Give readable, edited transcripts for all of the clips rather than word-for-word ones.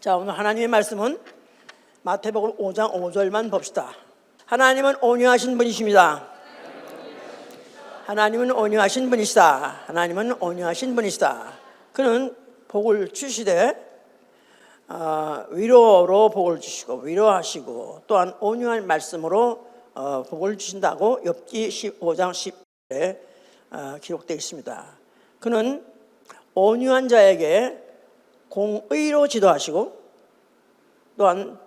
자, 오늘 하나님의 말씀은 마태복음 5장 5절만 봅시다. 하나님은 온유하신 분이십니다. 하나님은 온유하신 분이시다. 하나님은 온유하신 분이시다. 그는 복을 주시되 위로로 복을 주시고 위로하시고 또한 온유한 말씀으로 복을 주신다고 욥기 15장 10절에 기록되어 있습니다. 그는 온유한 자에게 공의로 지도하시고 또한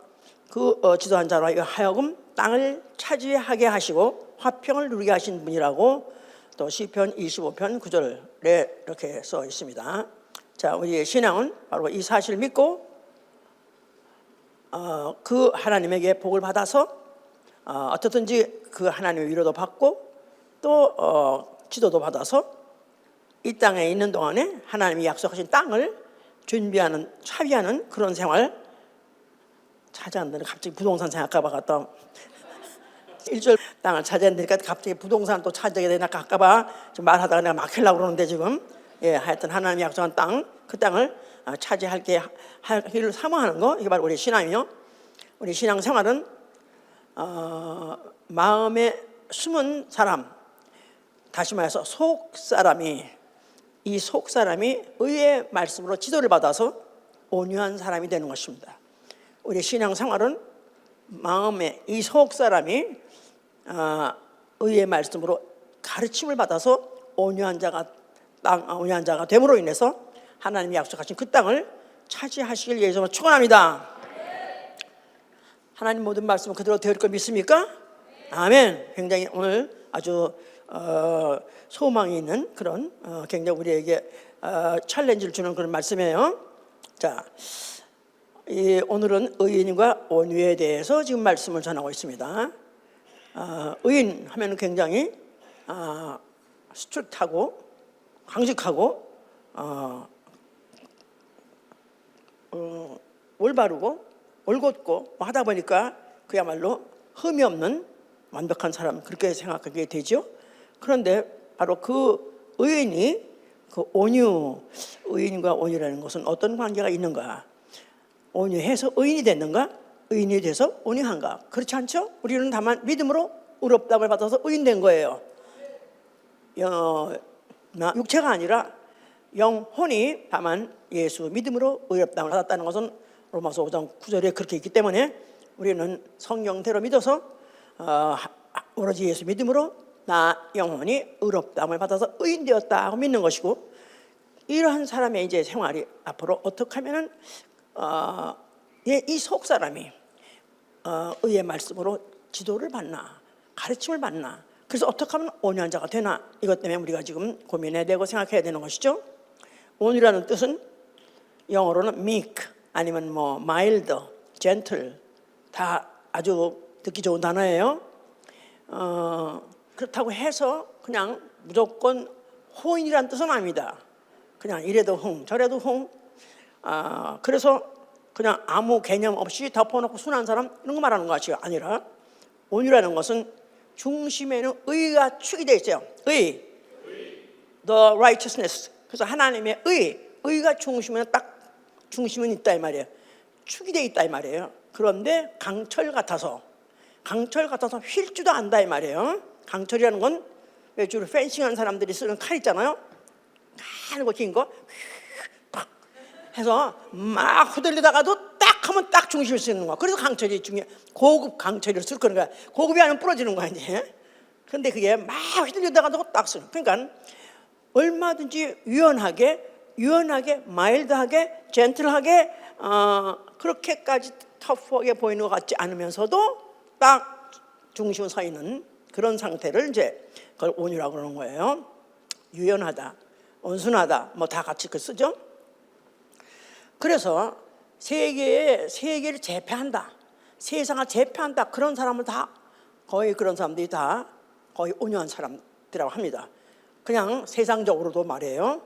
그 지도한 자로 하여금 땅을 차지하게 하시고 화평을 누리게 하신 분이라고 또 시편 25편 9절에 이렇게 써 있습니다. 자, 우리의 신앙은 바로 이 사실을 믿고 그 하나님에게 복을 받아서 어떻든지 그 하나님의 위로도 받고 또 지도도 받아서 이 땅에 있는 동안에 하나님이 약속하신 땅을 준비하는 차비하는 그런 생활. 차지한다니 갑자기 부동산 생각할까 봐 갔다 1절 땅을 차지한다니까 갑자기 부동산 또 차지하게 되나 할까봐 지금 말하다가 내가 막히려고 그러는데 지금 하여튼 하나님이 약속한 땅, 그 땅을 차지하기를 사모하는 거, 이게 바로 우리 신앙이요. 우리 신앙생활은 마음에 숨은 사람, 다시 말해서 속사람이, 이 속사람이 의의 말씀으로 지도를 받아서 온유한 사람이 되는 것입니다. 우리 신앙생활은 마음에 이 속사람이 의의 말씀으로 가르침을 받아서 온유한 자가 됨으로 인해서 하나님이 약속하신 그 땅을 차지하시길 예수님으로 축원합니다. 하나님 모든 말씀은 그대로 되을 걸 믿습니까? 아멘. 굉장히 오늘 아주 소망이 있는 그런 굉장히 우리에게 챌린지를 주는 그런 말씀이에요. 자, 오늘은 의인과 온유에 대해서 지금 말씀을 전하고 있습니다. 의인 하면 굉장히 스트릭트하고 강직하고 올바르고 올곧고 하다 보니까 그야말로 흠이 없는 완벽한 사람, 그렇게 생각하게 되죠. 그런데 바로 그 의인이 그 의인과 온유라는 것은 어떤 관계가 있는가? 온유해서 의인이 됐는가? 의인이 돼서 온유한가? 그렇지 않죠? 우리는 다만 믿음으로 의롭다함을 받아서 의인된 거예요. 육체가 아니라 영혼이 다만 예수 믿음으로 의롭다함을 받았다는 것은 로마서 5장 9절에 그렇게 있기 때문에 우리는 성경대로 믿어서 오로지 예수 믿음으로 나 영혼이 의롭다함을 받아서 의인되었다 하고 믿는 것이고, 이러한 사람의 이제 생활이 앞으로 어떻게 하면은 이 속사람이 의의 말씀으로 지도를 받나, 가르침을 받나, 그래서 어떻게 하면 온유한 자가 되나, 이것 때문에 우리가 지금 고민해야 되고 생각해야 되는 것이죠. 온유라는 뜻은 영어로는 meek 아니면 mild, gentle, 다 아주 듣기 좋은 단어예요. 그렇다고 해서 그냥 무조건 호인이라는 뜻은 아닙니다. 그냥 이래도 흥 저래도 흥, 그래서 그냥 아무 개념 없이 덮어놓고 순한 사람, 이런 거 말하는 것이 아니라, 온유라는 것은 중심에는 의가 축이 되어 있어요. 의, the righteousness. 그래서 하나님의 의가 중심에는 딱 중심은 있다 이 말이에요. 축이 되어 있다 이 말이에요. 그런데 강철 같아서 휠 줄도 안다 이 말이에요. 강철이라는 건 주로 펜싱하는 사람들이 쓰는 칼 있잖아요. 가늘고 긴 거 해서 막 후들리다가도 딱 하면 딱 중심을 쓰는 거야. 그래서 강철이 중요해. 고급 강철을 쓸 거는 거야. 고급이 아니면 부러지는 거야 이제. 그런데 그게 막 휘둘리다가도 딱 쓰는. 그러니까 얼마든지 유연하게, 마일드하게, 젠틀하게, 그렇게까지 터프하게 보이는 것 같지 않으면서도 딱 중심을 서 있는 그런 상태를 이제 그걸 온유라고 그러는 거예요. 유연하다, 온순하다, 다 같이 쓰죠. 그래서 세계를 제패한다, 세상을 제패한다, 그런 사람을 그런 사람들이 다 거의 온유한 사람들이라고 합니다. 그냥 세상적으로도 말이에요.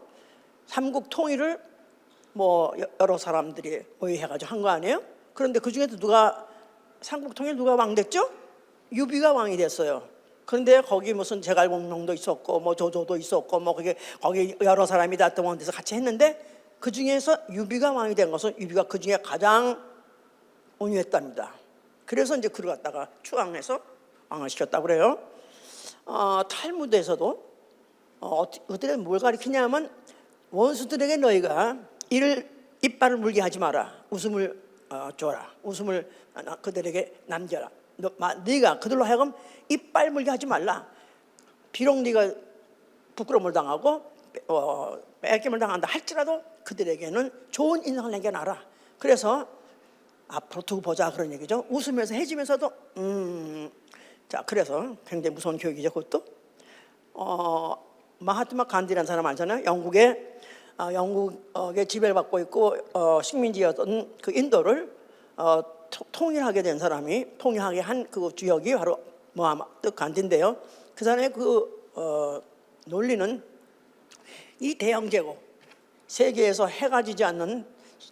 삼국 통일을 여러 사람들이 모의해가지고 한 거 아니에요? 그런데 그 중에도 삼국 통일 누가 왕 됐죠? 유비가 왕이 됐어요. 그런데 거기 무슨 제갈공명도 있었고 조조도 있었고 거기 여러 사람이 다 동원돼서 같이 했는데 그 중에서 유비가 왕이 된 것은 유비가 그 중에 가장 온유했답니다. 그래서 이제 그를 갖다가 추앙해서 왕을 시켰다고 그래요. 탈무드에서도 어떻게 뭘 가리키냐면 원수들에게 너희가 이빨을 물게 하지 마라. 웃음을 줘라. 웃음을 그들에게 남겨라. 네가 그들로 하여금 이빨 물게 하지 말라. 비록 네가 부끄러움을 당하고 뺏김을 당한다 할지라도 그들에게는 좋은 인상을 남겨놔라. 그래서 앞으로 두고 보자 그런 얘기죠. 웃으면서 해지면서도 자, 그래서 굉장히 무서운 교육이죠. 그것도 마하트마 간디라는 사람 알잖아요. 영국의 지배를 받고 있고 식민지였던 그 인도를 통일하게 된 사람이, 통일하게 한 그 주역이 바로 마하트마 간디인데요. 그 사람의 그 논리는 이 대영 제국, 세계에서 해가 지지 않는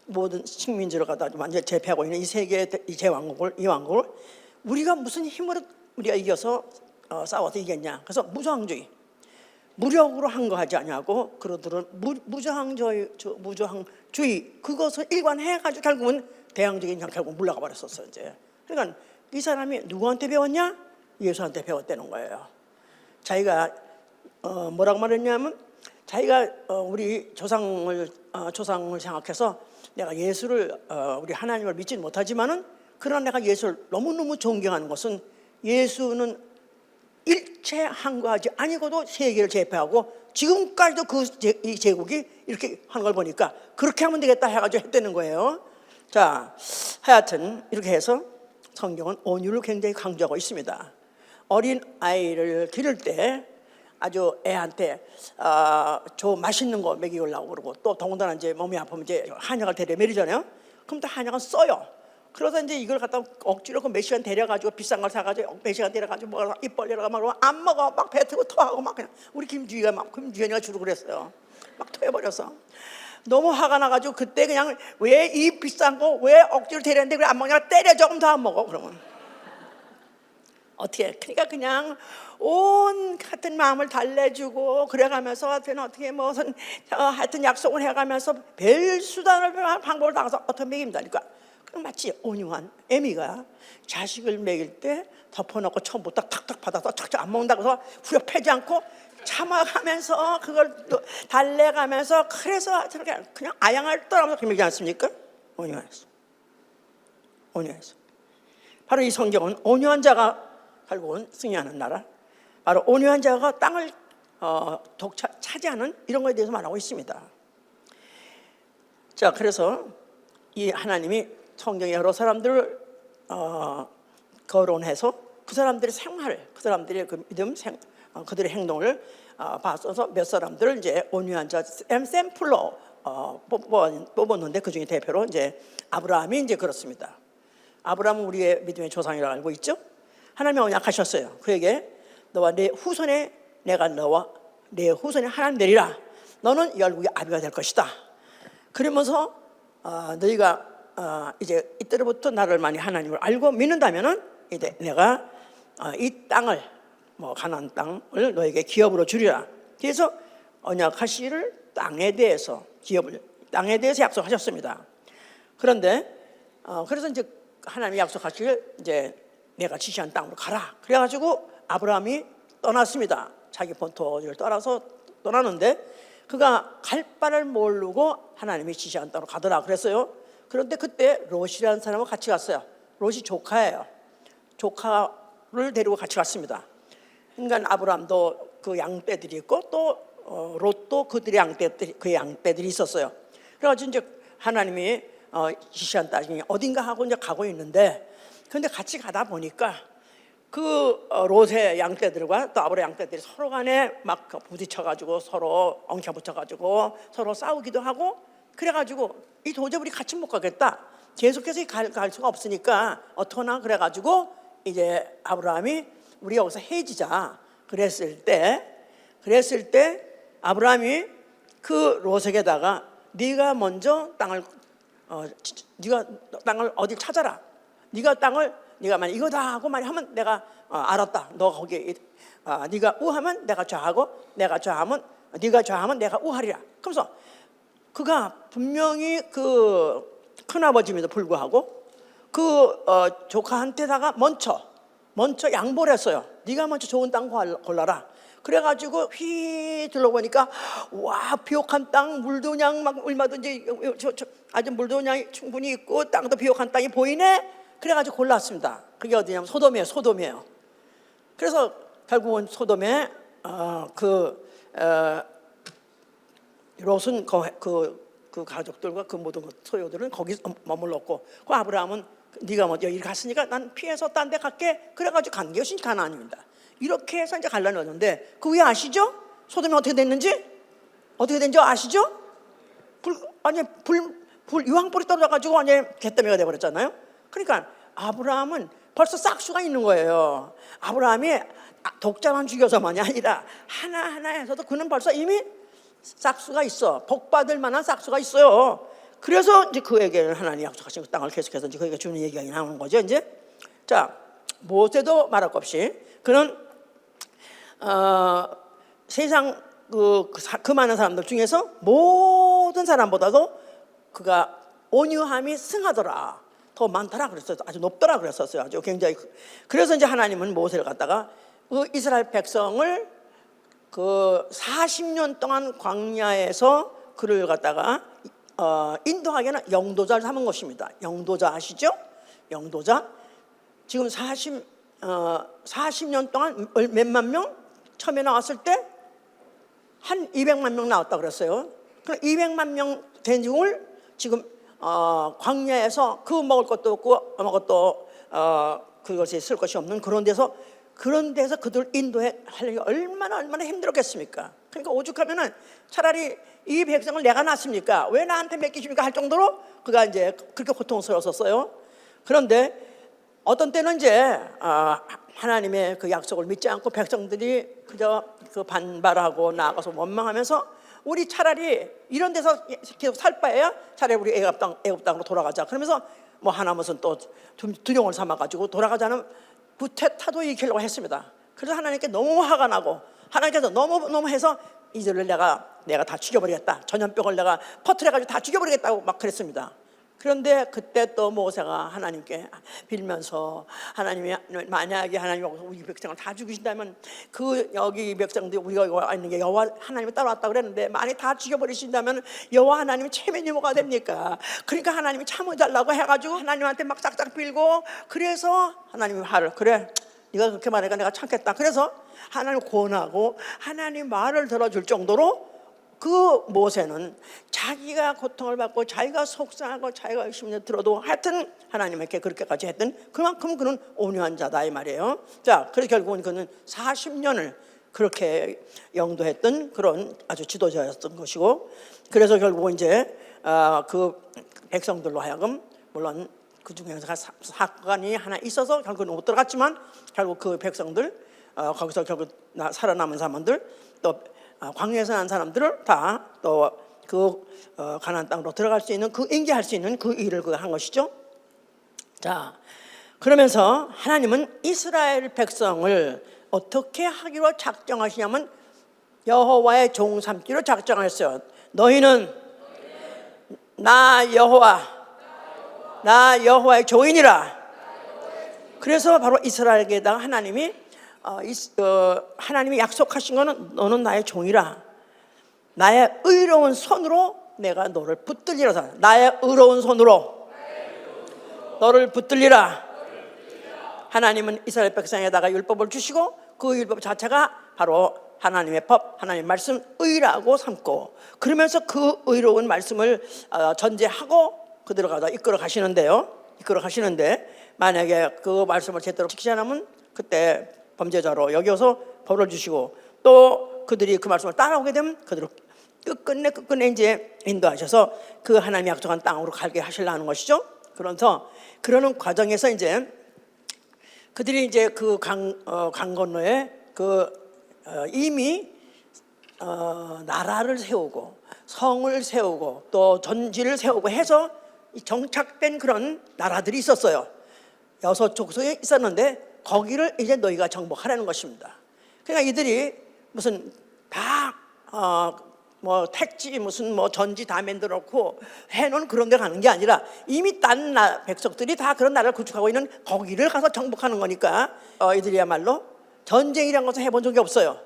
모든 식민지를 갖다 완전히 제패하고 있는 이 세계의 이 왕국을 우리가 무슨 힘으로 우리가 이겨서 싸워서 이겼냐. 그래서 무저항주의, 무력으로 한 거 하지 않냐고, 그러더니 무저항주의 그것을 일관해가지고 결국은 대항적인 결국 물러가 버렸었어요. 이제 그러니까 이 사람이 누구한테 배웠냐? 예수한테 배웠다는 거예요. 자기가 뭐라고 말했냐면, 자기가 우리 조상을 생각해서 내가 예수를 우리 하나님을 믿지 못하지만은 그러나 내가 예수를 너무너무 존경하는 것은 예수는 일체 항거하지 아니고도 세계를 제패하고 지금까지도 이 제국이 이렇게 하는 걸 보니까 그렇게 하면 되겠다 해가지고 했다는 거예요. 자, 하여튼 이렇게 해서 성경은 온유를 굉장히 강조하고 있습니다. 어린 아이를 기를 때 아주 애한테 맛있는 거 먹이려고 그러고, 또 더군다나 이제 몸이 아프면 이제 한약을 데려 먹이잖아요. 그럼 또 한약은 써요. 그러다 이제 이걸 갖다 억지로 그 몇 시간 데려가지고 비싼 걸 사가지고 몇 시간 데려가지고 뭐 입 벌리라고 막 안 먹어, 막 뱉고 토하고 막 그냥 우리 김주현이가 주로 그랬어요. 막 토해버려서 너무 화가 나가지고 그때 그냥 왜 이 비싼 거 왜 억지로 데렸는데 그래 안 먹냐, 때려, 조금 더 안 먹어. 그러면 어떻게? 그러니까 그냥 온 같은 마음을 달래주고 그래가면서 하여튼 어떻게 무슨 하여튼 약속을 해가면서 별 수단을 방법을 당해서 어떻게 먹입니다. 그러니까 마치 온유한 애미가 자식을 먹일 때 덮어놓고 처음부터 탁탁 받아서 착착 안 먹는다고 해서 후려 패지 않고 참아가면서 그걸 달래가면서, 그래서 저렇게 그냥 아양을 떠나면서 그렇게 먹지 않습니까? 온유해서. 바로 이 성경은 온유한 자가 결국은 승리하는 나라, 바로 온유한 자가 땅을 차지하는 이런 것에 대해서 말하고 있습니다. 자, 그래서 이 하나님이 성경의 여러 사람들을 거론해서 그 사람들의 생활을, 그 사람들의 그 믿음, 그들의 행동을 봐서 몇 사람들을 이제 온유한 자 샘플로 뽑았는데, 그 중에 대표로 이제 아브라함이 이제 그렇습니다. 아브라함은 우리의 믿음의 조상이라고 알고 있죠. 하나님이 언약하셨어요. 그에게 너와 내 후손에 내가 너와 내 후손에 하나님 되리라. 너는 열국의 아비가 될 것이다. 그러면서 너희가 이제 이때로부터 나를 많이 하나님을 알고 믿는다면은 이제 내가 이 땅을 가나안 땅을 너에게 기업으로 주리라. 그래서 언약하시를 땅에 대해서 땅에 대해서 약속하셨습니다. 그런데 그래서 이제 하나님이 약속하시길 이제 내가 지시한 땅으로 가라. 그래가지고 아브라함이 떠났습니다. 자기 본토를 떠나서 떠나는데 그가 갈 바를 모르고 하나님이 지시한 땅으로 가더라 그랬어요. 그런데 그때 롯이라는 사람과 같이 갔어요. 롯이 조카예요. 조카를 데리고 같이 갔습니다. 그러니까 아브라함도 그 양떼들이 있고 또 롯도 그들의 양떼들이 있었어요. 그래가지고 이제 하나님이 지시한 땅이 어딘가 하고 이제 가고 있는데, 그런데 같이 가다 보니까 그 롯의 양떼들과 또 아브라함의 양떼들이 서로 간에 막 부딪혀가지고 서로 엉켜붙여가지고 서로 싸우기도 하고, 그래가지고 이 도저히 우리 같이 못 가겠다, 계속해서 갈 수가 없으니까 어떡하나, 그래가지고 이제 아브라함이 우리 여기서 헤어지자 그랬을 때 아브라함이 그 롯에게다가 네가 먼저 땅을 어디 찾아라. 네가 만약 이거다 하고 하면 내가 알았다. 너 거기 네가 우하면 내가 좌하고 네가 좌하면 내가 우하리라. 그러면서 그가 분명히 그 큰아버지임에도 불구하고 그 조카한테다가 먼저 양보를 했어요. 네가 먼저 좋은 땅 골라라. 그래가지고 휘 둘러보니까 와, 비옥한 땅, 물도 그냥 막 얼마든지 아주 물도 그냥 충분히 있고 땅도 비옥한 땅이 보이네. 그래가지고 골랐습니다. 그게 어디냐면 소돔이에요. 그래서 결국은 소돔에 롯은 그 가족들과 그 모든 소유들은 거기 머물렀고, 그 아브라함은 네가 먼저 여기 갔으니까 난 피해서 딴 데 갈게. 그래가지고 간 것이 가나안입니다. 이렇게 해서 이제 갈라놓았는데, 그 위에 아시죠? 소돔이 어떻게 됐는지? 어떻게 된지 아시죠? 유황불이 떨어져가지고 완전 개더미가 돼버렸잖아요. 그러니까 아브라함은 벌써 싹수가 있는 거예요. 아브라함이 독자만 죽여서만이 아니라 하나하나에서도 그는 벌써 이미 싹수가 있어. 복받을 만한 싹수가 있어요. 그래서 이제 그에게 하나님 약속하신 그 땅을 계속해서 이제 그에게 주는 얘기가 나오는 거죠. 이제 자, 모세도 말할 것 없이 그는 세상 그 많은 사람들 중에서 모든 사람보다도 그가 온유함이 승하더라, 더 많더라 그랬어요. 아주 높더라 그랬었어요. 아주 굉장히. 그래서 이제 하나님은 모세를 갖다가 그 이스라엘 백성을 그 40년 동안 광야에서 그를 갖다가 인도하기에는 영도자를 삼은 것입니다. 영도자 아시죠? 영도자. 지금 40년 동안 몇만 명? 처음에 나왔을 때 한 200만 명 나왔다 그랬어요. 그럼 200만 명 된 중을 지금 광야에서 그 먹을 것도 없고 아무것도 그것이 쓸 것이 없는 그런 데서 그들 인도해 하려기 얼마나 힘들었겠습니까? 그러니까 오죽하면은 차라리 이 백성을 내가 낳습니까? 왜 나한테 맡기십니까? 할 정도로 그가 이제 그렇게 고통스러웠었어요. 그런데 어떤 때는 이제 하나님의 그 약속을 믿지 않고 백성들이 그저 그 반발하고 나아가서 원망하면서 우리 차라리 이런 데서 계속 살 바에야 차라리 우리 애굽 땅으로 돌아가자. 그러면서 뭐 하나 무슨 또 두려움을 삼아가지고 돌아가자는 구태타도 일으키려고 했습니다. 그래서 하나님께 너무 화가 나고 하나님께서 너무 해서 이들을 내가 다 죽여버리겠다. 전염병을 내가 퍼뜨려가지고 다 죽여버리겠다고 막 그랬습니다. 그런데 그때 또 모세가 하나님께 빌면서 하나님이 만약에 하나님이 우리 백성을 다 죽이신다면 그 여기 백성들이 우리가 와 있는 게 여호와 하나님이 따라왔다 그랬는데 만약 다 죽여버리신다면 여호와 하나님이 체면이 뭐가 됩니까? 그러니까 하나님이 참아달라고 해가지고 하나님한테 막 짝짝 빌고, 그래서 하나님이 화를, 그래 네가 그렇게 말하니까 내가 참겠다. 그래서 하나님 권하고 하나님 말을 들어줄 정도로 그 모세는 자기가 고통을 받고 자기가 속상하고 자기가 열심히 들어도 하여튼 하나님에게 그렇게까지 했던 그만큼 그는 온유한 자다 이 말이에요. 자, 그래서 결국은 그는 40년을 그렇게 영도했던 그런 아주 지도자였던 것이고, 그래서 결국은 이제 그 백성들로 하여금, 물론 그 중에서 사건이 하나 있어서 결국은 못 들어갔지만 결국 그 백성들 거기서 결국 살아남은 사람들 또 광야에서 난 사람들을 다 또 그 가나안 땅으로 들어갈 수 있는 그 인계할 수 있는 그 일을 한 것이죠. 자, 그러면서 하나님은 이스라엘 백성을 어떻게 하기로 작정하시냐면 여호와의 종 삼기로 작정했어요. 너희는 나 여호와의 종이니라. 그래서 바로 이스라엘에게다가 하나님이 약속하신 거는 너는 나의 종이라. 나의 의로운 손으로 내가 너를 붙들리라. 나의 의로운 손으로 너를 붙들리라. 하나님은 이스라엘 백성에다가 율법을 주시고 그 율법 자체가 바로 하나님의 법, 하나님의 말씀 의라고 삼고, 그러면서 그 의로운 말씀을 전제하고 그대로 가다 이끌어 가시는데 만약에 그 말씀을 제대로 지키지 않으면 그때 범죄자로 여겨서 벌을 주시고, 또 그들이 그 말씀을 따라오게 되면 그들을 끝끝내 이제 인도하셔서 그 하나님이 약속한 땅으로 가게 하시려는 것이죠. 그래서 그러는 과정에서 이제 그들이 이제 그 강 건너에 이미 나라를 세우고 성을 세우고 또 전지를 세우고 해서 정착된 그런 나라들이 있었어요. 6족속에 있었는데 거기를 이제 너희가 정복하라는 것입니다. 그러니까 이들이 무슨 다 뭐 택지 무슨 뭐 전지 다 만들어 놓고 해놓은 그런 데 가는 게 아니라 이미 딴 백성들이 다 그런 나라를 구축하고 있는 거기를 가서 정복하는 거니까 이들이야말로 전쟁이란 것을 해본 적이 없어요.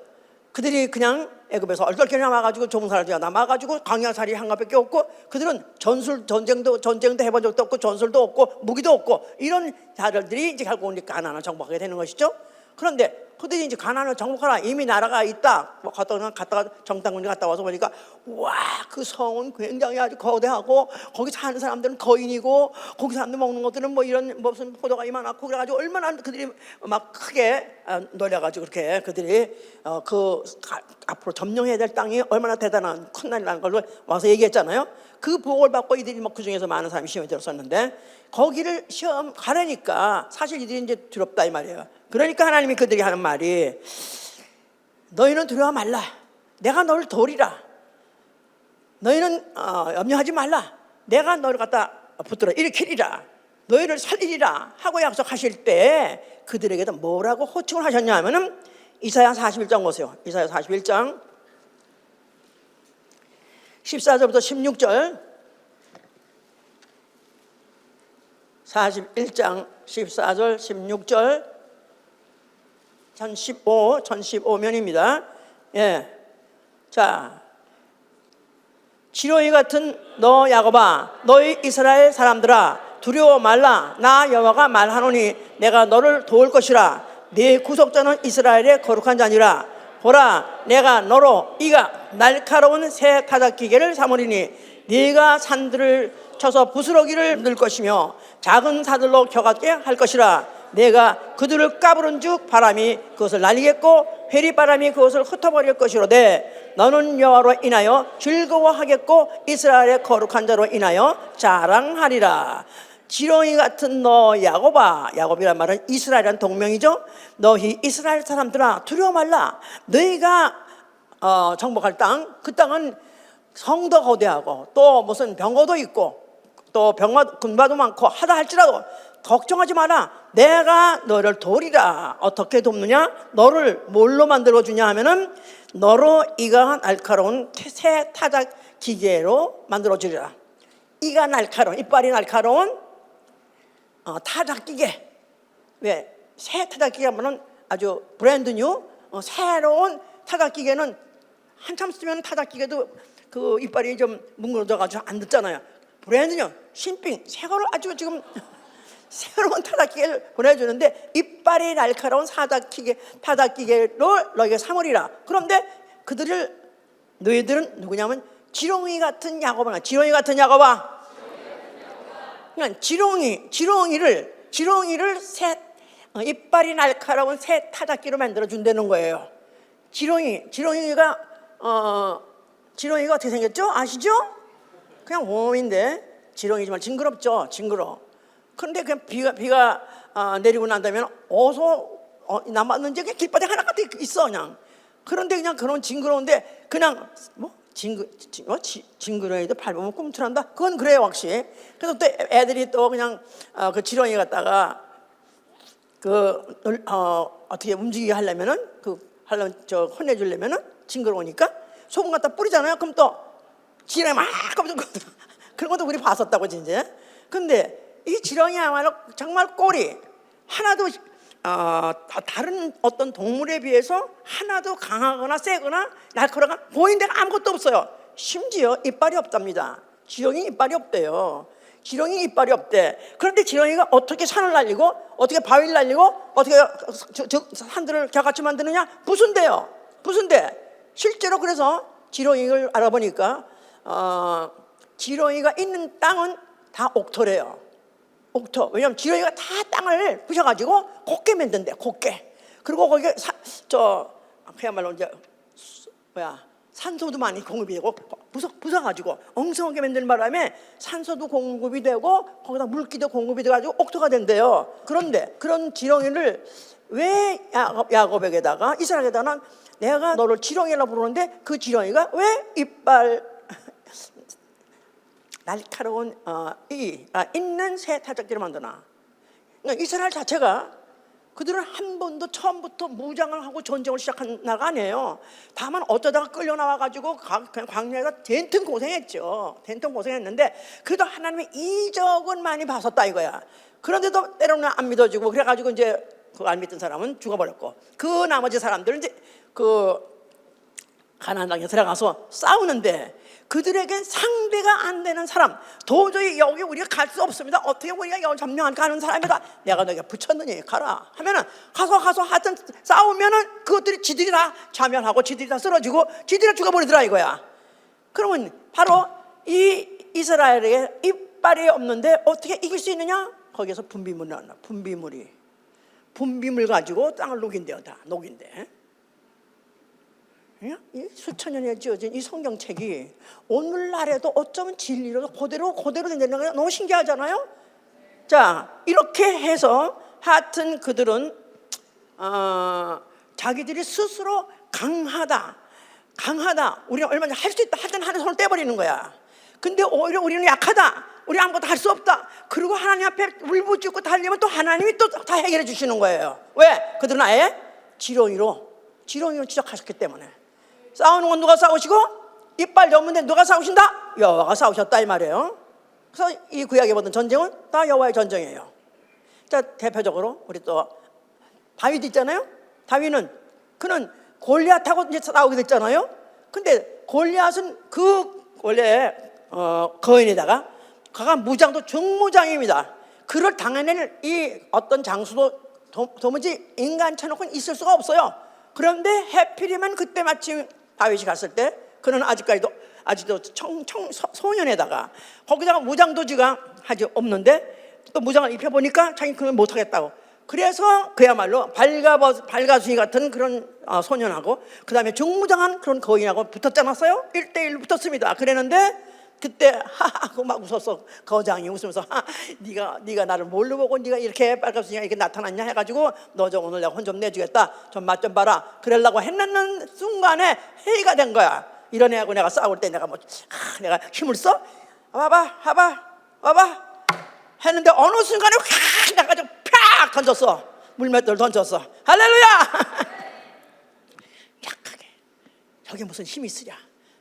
그들이 그냥 애굽에서 얼떨결에 남아가지고 종살이 남아가지고 광야살이 한가밖에 없고, 그들은 전쟁도 해본 적도 없고 전술도 없고 무기도 없고 이런 자들이 이제 결국 이제 가나안을 정복하게 되는 것이죠. 그런데 그들이 이제 가나안을 정복하라, 이미 나라가 있다. 뭐 갔다가 정탐군이 갔다 와서 보니까 와, 그 성은 굉장히 아주 거대하고 거기 사는 사람들은 거인이고 거기 사람들 먹는 것들은 뭐 이런 무슨 포도가 이만하고, 그래가지고 얼마나 그들이 막 크게 놀려가지고 그렇게 그들이 앞으로 점령해야 될 땅이 얼마나 대단한 큰 날이라는 걸 와서 얘기했잖아요. 그 보고를 받고 이들이 뭐 그 중에서 많은 사람이 시험에 들었었는데 거기를 시험 가려니까 사실 이들이 이제 두렵다 이 말이에요. 그러니까 하나님이 그들이 하는 말이 너희는 두려워 말라. 내가 너를 도우리라. 너희는 염려하지 말라. 내가 너를 갖다 붙들어 일으키리라. 너희를 살리리라 하고 약속하실 때 그들에게도 뭐라고 호칭을 하셨냐 하면은 이사야 41장 보세요. 이사야 41장 14절부터 16절. 41장 14절 16절 1015면입니다. 예. 자, 지렁이 같은 너 야곱아, 너희 이스라엘 사람들아, 두려워 말라. 나 여호와가 말하노니 내가 너를 도울 것이라. 네 구속자는 이스라엘의 거룩한 자니라. 보라, 내가 너로 이가 날카로운 새 타작기계를 삼으리니 네가 산들을 쳐서 부스러기를 넣을 것이며 작은 사들로 겨같게 할 것이라. 내가 그들을 까부른 즉 바람이 그것을 날리겠고 회리바람이 그것을 흩어버릴 것이로되 너는 여호와로 인하여 즐거워하겠고 이스라엘의 거룩한 자로 인하여 자랑하리라. 지렁이 같은 너 야곱아, 야곱이란 말은 이스라엘이란 동명이죠. 너희 이스라엘 사람들아, 두려워 말라. 너희가 정복할 땅, 그 땅은 성도 거대하고 또 무슨 병거도 있고 또 군마도 많고 하다 할지라도 걱정하지 마라. 내가 너를 도우리라. 어떻게 돕느냐? 너를 뭘로 만들어주냐 하면은 너로 이가 날카로운 새 타작 기계로 만들어주리라. 이가 날카로운, 이빨이 날카로운 타작 기계. 왜? 새 타작 기계 하면은 아주 브랜드 뉴 새로운 타작 기계는 한참 쓰면 타작 기계도 그 이빨이 좀 뭉그러져가지고 안 듣잖아요. 브랜드 뉴 신빙 새 거를 아주 지금 새로운 타작기계를 보내주는데 이빨이 날카로운 타작기계로 너희가 삼으리라. 그런데 너희들은 누구냐면 지렁이 같은 야곱아. 지렁이 같은 야곱아. 그러니까 지렁이를 이빨이 날카로운 새 타작기로 만들어 준다는 거예요. 지렁이가 어떻게 생겼죠? 아시죠? 그냥 웜인데 지렁이지만 징그럽죠. 징그러. 그런데 그냥 비가 내리고 난다면 어서 남았는지 그냥 길바닥 하나가 있어 그냥. 그런데 그냥 그런 징그러운데 그냥 뭐 징그러이도 밟으면 꿈틀한다. 그건 그래요 확실히. 그래서 또 애들이 또 그냥 그 지렁이 갖다가 어떻게 움직이게 하려면은 혼내주려면은 징그러우니까 소금 갖다 뿌리잖아요. 그럼 또 지렁이 막 그런 것도 우리 봤었다고 진짜. 근데 이 지렁이야말로 정말 꼴이 하나도 다른 어떤 동물에 비해서 하나도 강하거나 세거나 날카로거나 보이는 데가 아무것도 없어요. 심지어 이빨이 없답니다. 지렁이 이빨이 없대요. 지렁이 이빨이 없대. 그런데 지렁이가 어떻게 산을 날리고 어떻게 바위를 날리고 어떻게 산들을 겨같이 만드느냐? 부순대요. 부순대. 실제로 그래서 지렁이를 알아보니까 지렁이가 있는 땅은 다 옥토래요. 옥토. 왜냐하면 지렁이가 다 땅을 부셔가지고 곱게 만든대. 곱게. 그리고 거기에 그야말로 이제 산소도 많이 공급이 되고 부숴가지고 엉성하게 만드는 바람에 산소도 공급이 되고 거기다 물기도 공급이 돼가지고 옥토가 된대요. 그런데 그런 지렁이를 왜 야곱에게다가 이스라엘에다가 내가 너를 지렁이라고 부르는데 그 지렁이가 왜 이빨 날카로운 있는 새 타작기를 만드나? 그러니까 이스라엘 자체가 그들은 한 번도 처음부터 무장을 하고 전쟁을 시작한 나라가 아니에요. 다만 어쩌다가 끌려 나와가지고 그냥 광야에서 된통 고생했죠. 된통 고생했는데 그래도 하나님의 이적은 많이 봤었다 이거야. 그런데도 때로는 안 믿어지고 그래가지고 이제 그 안 믿던 사람은 죽어버렸고, 그 나머지 사람들은 이제 그 가나안 땅에 들어가서 싸우는데 그들에겐 상대가 안 되는 사람, 도저히 여기 우리가 갈 수 없습니다. 어떻게 우리가 여기 점령할까 하는 사람이다. 내가 너희가 붙였느니 가라 하면은 가서 하여튼 싸우면은 그것들이 지들이 다 자멸하고 지들이 다 쓰러지고 지들이 다 죽어버리더라 이거야. 그러면 바로 이 이스라엘에게 이빨이 없는데 어떻게 이길 수 있느냐? 거기에서 분비물이 나온다. 분비물 가지고 땅을 녹인대요. 다 녹인대. 이 수천 년에 지어진 이 성경책이 오늘날에도 어쩌면 진리로 그대로 된다는 게 너무 신기하잖아요. 자, 이렇게 해서 하여튼 그들은 자기들이 스스로 강하다. 우리가 얼마나 할 수 있다. 하여튼 하는 손을 떼버리는 거야. 근데 오히려 우리는 약하다. 우리 아무것도 할 수 없다. 그리고 하나님 앞에 울부짖고 달리면 또 하나님이 또 다 해결해 주시는 거예요. 왜? 그들은 아예 지렁이로 지적하셨기 때문에. 싸우는 건 누가 싸우시고 이빨 없는데 누가 싸우신다? 여호와가 싸우셨다 이 말이에요. 그래서 이 구약에 보던 전쟁은 다 여호와의 전쟁이에요. 자, 대표적으로 우리 또 다윗 있잖아요. 다윗은 그는 골리앗하고 이제 싸우게 됐잖아요. 근데 골리앗은 그 원래 거인에다가 그가 무장도 중무장입니다. 그를 당해낼 이 어떤 장수도 도무지 인간 쳐놓고는 있을 수가 없어요. 그런데 해필이면 그때 마침 다윗이 갔을 때 그는 아직도 소년에다가 거기다가 무장도지가 하지 없는데 또 무장을 입혀보니까 자기는 그걸 못하겠다고. 그래서 그야말로 발가수이 같은 그런 소년하고 그 다음에 중무장한 그런 거인하고 붙었지 않았어요? 1대1 붙었습니다. 그랬는데 그때 하하 막 웃었어. 거장이 웃으면서 네가 나를 뭘로 보고 네가 이렇게 빨갛으니까 이렇게 나타났냐 해가지고 너 저 오늘 내가 혼 좀 내주겠다. 좀 맛 좀 봐라. 그러려고 했는 순간에 회의가 된 거야. 이런 애하고 내가 싸울 때 내가 내가 힘을 써? 와봐 했는데 어느 순간에 확 나가지고 팍 던졌어. 물맷돌 던졌어. 할렐루야. 약하게 저게 무슨 힘이 있으랴.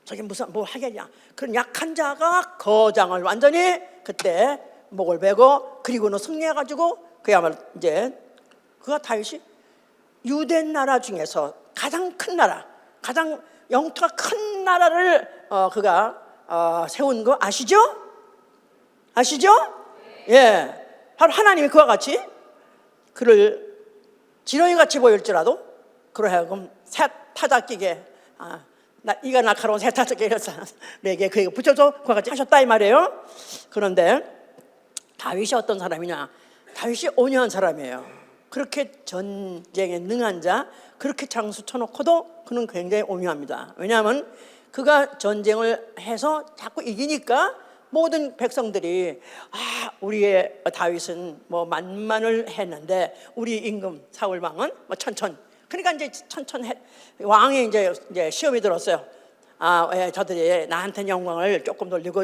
저게 무슨 뭐 하겠냐. 그런 약한 자가 거장을 완전히 그때 목을 베고 그리고는 승리해가지고 그야말로 이제 그가 다윗이 유대 나라 중에서 가장 큰 나라, 가장 영토가 큰 나라를 그가 세운 거 아시죠? 예, 바로 하나님이 그와 같이 그를 지렁이같이 보일지라도 그로 하여금 새 타자 끼게 이가 날카로운 새 타자 끼게 내게 그에게 붙여서 그와 같이 하셨다 이 말이에요. 그런데 다윗이 어떤 사람이냐? 다윗이 온유한 사람이에요. 그렇게 전쟁에 능한 자, 그렇게 장수 쳐놓고도 그는 굉장히 온유합니다. 왜냐하면 그가 전쟁을 해서 자꾸 이기니까 모든 백성들이 우리의 다윗은 뭐 만만을 했는데 우리 임금 사울 왕은 뭐 천천. 그러니까 이제 천천 왕이 이제 시험이 들었어요. 왜 저들이 나한테 영광을 조금 돌리고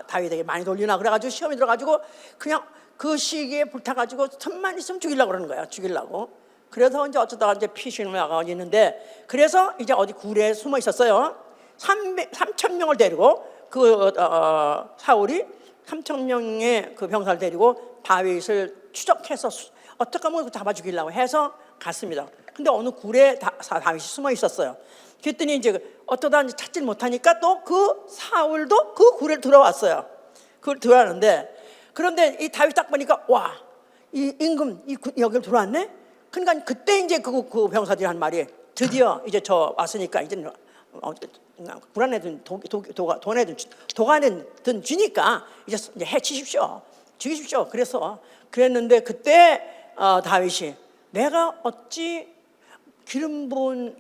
다윗에게 많이 돌리나 그래가지고 시험이 들어가지고 그냥 그 시기에 불타가지고 틈만 있으면 죽이려고 그러는 거야. 죽이려고. 그래서 이제 어쩌다가 이제 피신을 나가 있는데 그래서 이제 어디 굴에 숨어 있었어요. 3,000명을 데리고 사울이 3,000명의 그 병사를 데리고 다윗을 추적해서 어떻게 하면 잡아 죽이려고 해서 갔습니다. 근데 어느 굴에 다윗이 숨어 있었어요. 그랬더니 이제 어쩌다 찾질 못하니까 또 그 사울도 그 굴에 들어왔어요. 그걸 들어왔는데 그런데 이 다윗 딱 보니까 이 임금 여기를 들어왔네. 그러니까 그때 이제 그 병사들이 한 말이 드디어 이제 저 왔으니까 이제 불안해든 도가내든 쥐니까 이제 해치십시오, 죽이십시오. 그랬는데 그때 다윗이 내가 어찌 기름 부은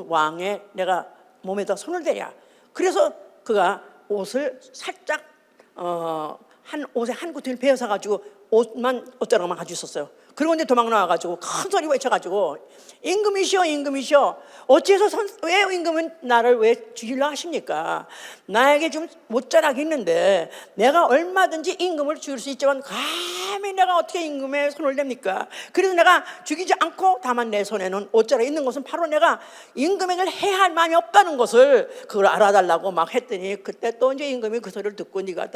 왕의 내가 몸에다 손을 대랴. 그래서 그가 옷을 살짝 한 옷에 한 구틀 베어서 가지고 옷만 어쩌라고만 가지고 있었어요. 그리고 이제 도망 나와가지고 큰 소리 외쳐가지고 임금이시여 임금이시여 어찌해서 왜 임금은 나를 왜 죽이려 하십니까? 나에게 좀 못자락이 있는데 내가 얼마든지 임금을 죽일 수 있지만 감히 내가 어떻게 임금의 손을 댑니까? 그래서 내가 죽이지 않고 다만 내 손에는 옷자락이 있는 것은 바로 내가 임금에게 해야 할 마음이 없다는 것을 그걸 알아달라고 막 했더니 그때 또 이제 임금이 그 소리를 듣고 네가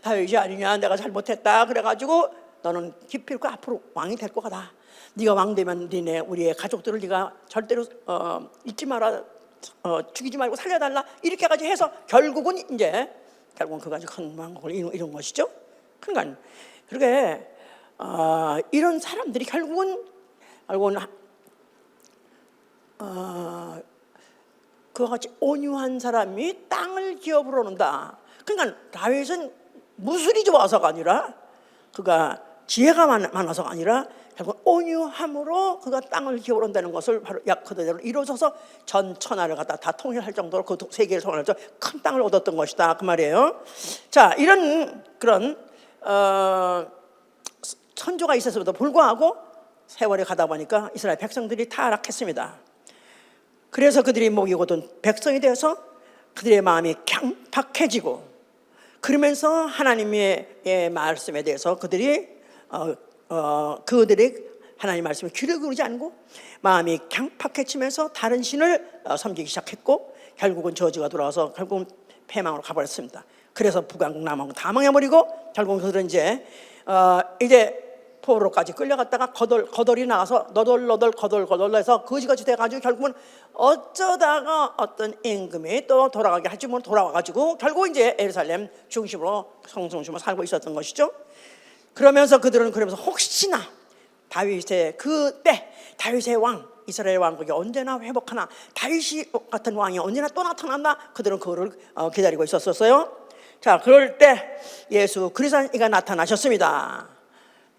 다윗이 아니냐 내가 잘못했다 그래가지고 너는 기필코 앞으로 왕이 될 거다. 네가 왕 되면 니네 우리의 가족들을 네가 절대로 잊지 마라, 죽이지 말고 살려달라 이렇게 까지 해서 결국은 그가지고 큰 왕국을 이룬 것이죠. 그러니까 그렇게 이런 사람들이 결국은 그와 같이 온유한 사람이 땅을 기업으로 얻는다. 그러니까 다윗은 무술이 좋아서가 아니라 그가 지혜가 많아서가 아니라 결국 온유함으로 그가 땅을 기업으로 얻는다는 것을 바로 그대로 이루어져서 전 천하를 갖다 다 통일할 정도로 그 세계를 통일할 정도로 큰 땅을 얻었던 것이다 그 말이에요. 자, 이런 그런 선조가 있었음에도 불구하고 세월이 가다 보니까 이스라엘 백성들이 타락했습니다. 그래서 그들이 목이 곧은 백성이 되어서 그들의 마음이 강팍해지고 그러면서 하나님의 말씀에 대해서 그들이 하나님 말씀에 귀를 기울이지 않고 마음이 강팍해지면서 다른 신을 섬기기 시작했고 결국은 저주가 돌아와서 결국은 패망으로 가버렸습니다. 그래서 북왕국 남왕국 다 망해버리고 결국은 그들은 이제 포로까지 끌려갔다가 거덜이 나가서 거덜해서 거지같이 돼가지고 결국은 어쩌다가 어떤 임금이 또 돌아가게 할지 모르고 돌아와가지고 결국 이제 예루살렘 중심으로 성중심으로 살고 있었던 것이죠. 그러면서 그들은 혹시나 다윗의 그때 다윗의 왕 이스라엘 왕국이 언제나 회복하나 다윗이 같은 왕이 언제나 또 나타난다. 그들은 그거를 기다리고 있었어요. 자, 그럴 때 예수 그리스도가 나타나셨습니다.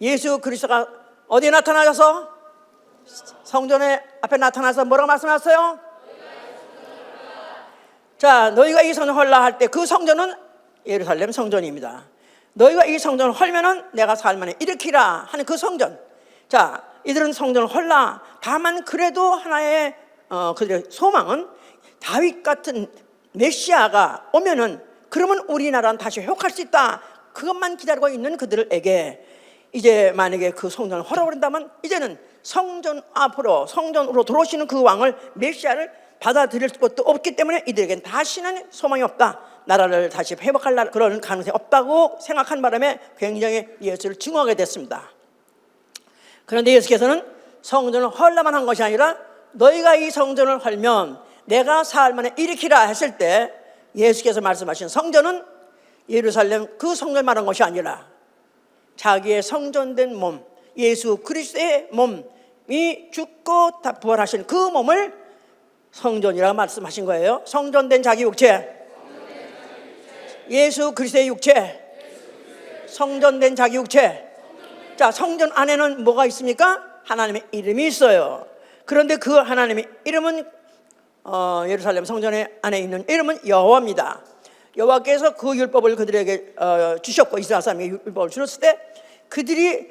예수 그리스도가 어디에 나타나셔서 성전에 앞에 나타나서 뭐라고 말씀하셨어요? 자, 너희가 이 성전을 헐라 할 때 그 성전은 예루살렘 성전입니다. 너희가 이 성전을 헐면은 내가 살만에 일으키라 하는 그 성전. 자, 이들은 성전을 헐라. 다만 그래도 하나의 그들의 소망은 다윗 같은 메시아가 오면은 그러면 우리나라는 다시 회복할 수 있다. 그것만 기다리고 있는 그들에게 이제 만약에 그 성전을 헐어버린다면 이제는 성전 앞으로 성전으로 들어오시는 그 왕을 메시아를 받아들일 것도 없기 때문에 이들에겐 다시는 소망이 없다. 나라를 다시 회복할 그런 가능성이 없다고 생각한 바람에 굉장히 예수를 증오하게 됐습니다. 그런데 예수께서는 성전을 헐라만 한 것이 아니라 너희가 이 성전을 헐면 내가 사흘 만에 일으키라 했을 때 예수께서 말씀하신 성전은 예루살렘 그 성전을 말한 것이 아니라 자기의 성전된 몸, 예수 그리스도의 몸이 죽고 다 부활하신 그 몸을 성전이라고 말씀하신 거예요. 성전된 자기 육체, 예수 그리스도의 육체, 성전된 자기 육체. 자, 성전 안에는 뭐가 있습니까? 하나님의 이름이 있어요. 그런데 그 하나님의 이름은 예루살렘 성전 안에 있는 이름은 여호와입니다. 여호와께서 그 율법을 그들에게 주셨고 이스라엘 사람에게 율법을 주셨을 때 그들이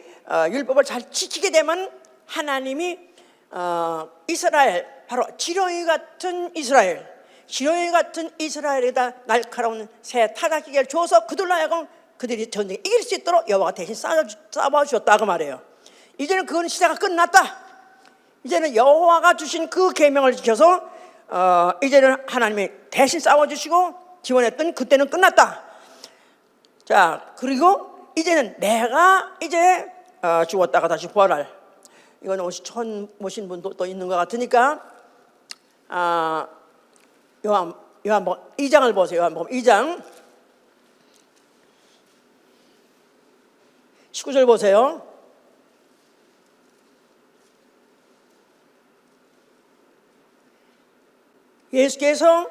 율법을 잘 지키게 되면 하나님이 이스라엘 바로 지렁이 같은 이스라엘에다 날카로운 새 타락기계를 줘서 그들로 하여금 그들이 전쟁에 이길 수 있도록 여호와가 대신 싸워주셨다 그 말이에요. 이제는 그건 시대가 끝났다. 이제는 여호와가 주신 그 계명을 지켜서 이제는 하나님이 대신 싸워주시고 지원했던 그때는 끝났다. 자, 그리고 이제는 내가 이제 죽었다가 다시 부활할, 이건 처음 모신 분도 또 있는 것 같으니까 요한복음 2장을 보세요. 요한복음 2장 19절 보세요. 예수께서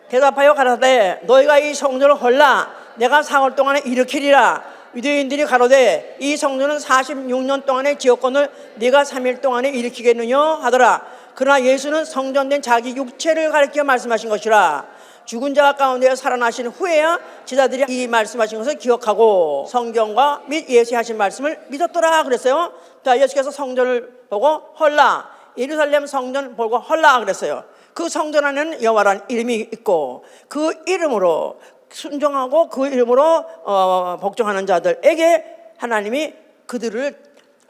대답하여 가라사대 너희가 이 성전을 헐라 내가 사흘 동안에 일으키리라. 유대인들이 가로되 이 성전은 46년 동안의 지었건을 네가 3일 동안에 일으키겠느냐 하더라. 그러나 예수는 성전된 자기 육체를 가리켜 말씀하신 것이라. 죽은 자 가운데 살아나신 후에야 제자들이 이 말씀하신 것을 기억하고 성경과 및 예수의 하신 말씀을 믿었더라 그랬어요. 자, 예수께서 성전을 보고 헐라, 예루살렘 성전 보고 헐라 그랬어요. 그 성전 안에는 여호와라는 이름이 있고 그 이름으로 순종하고 그 이름으로 복종하는 자들에게 하나님이 그들을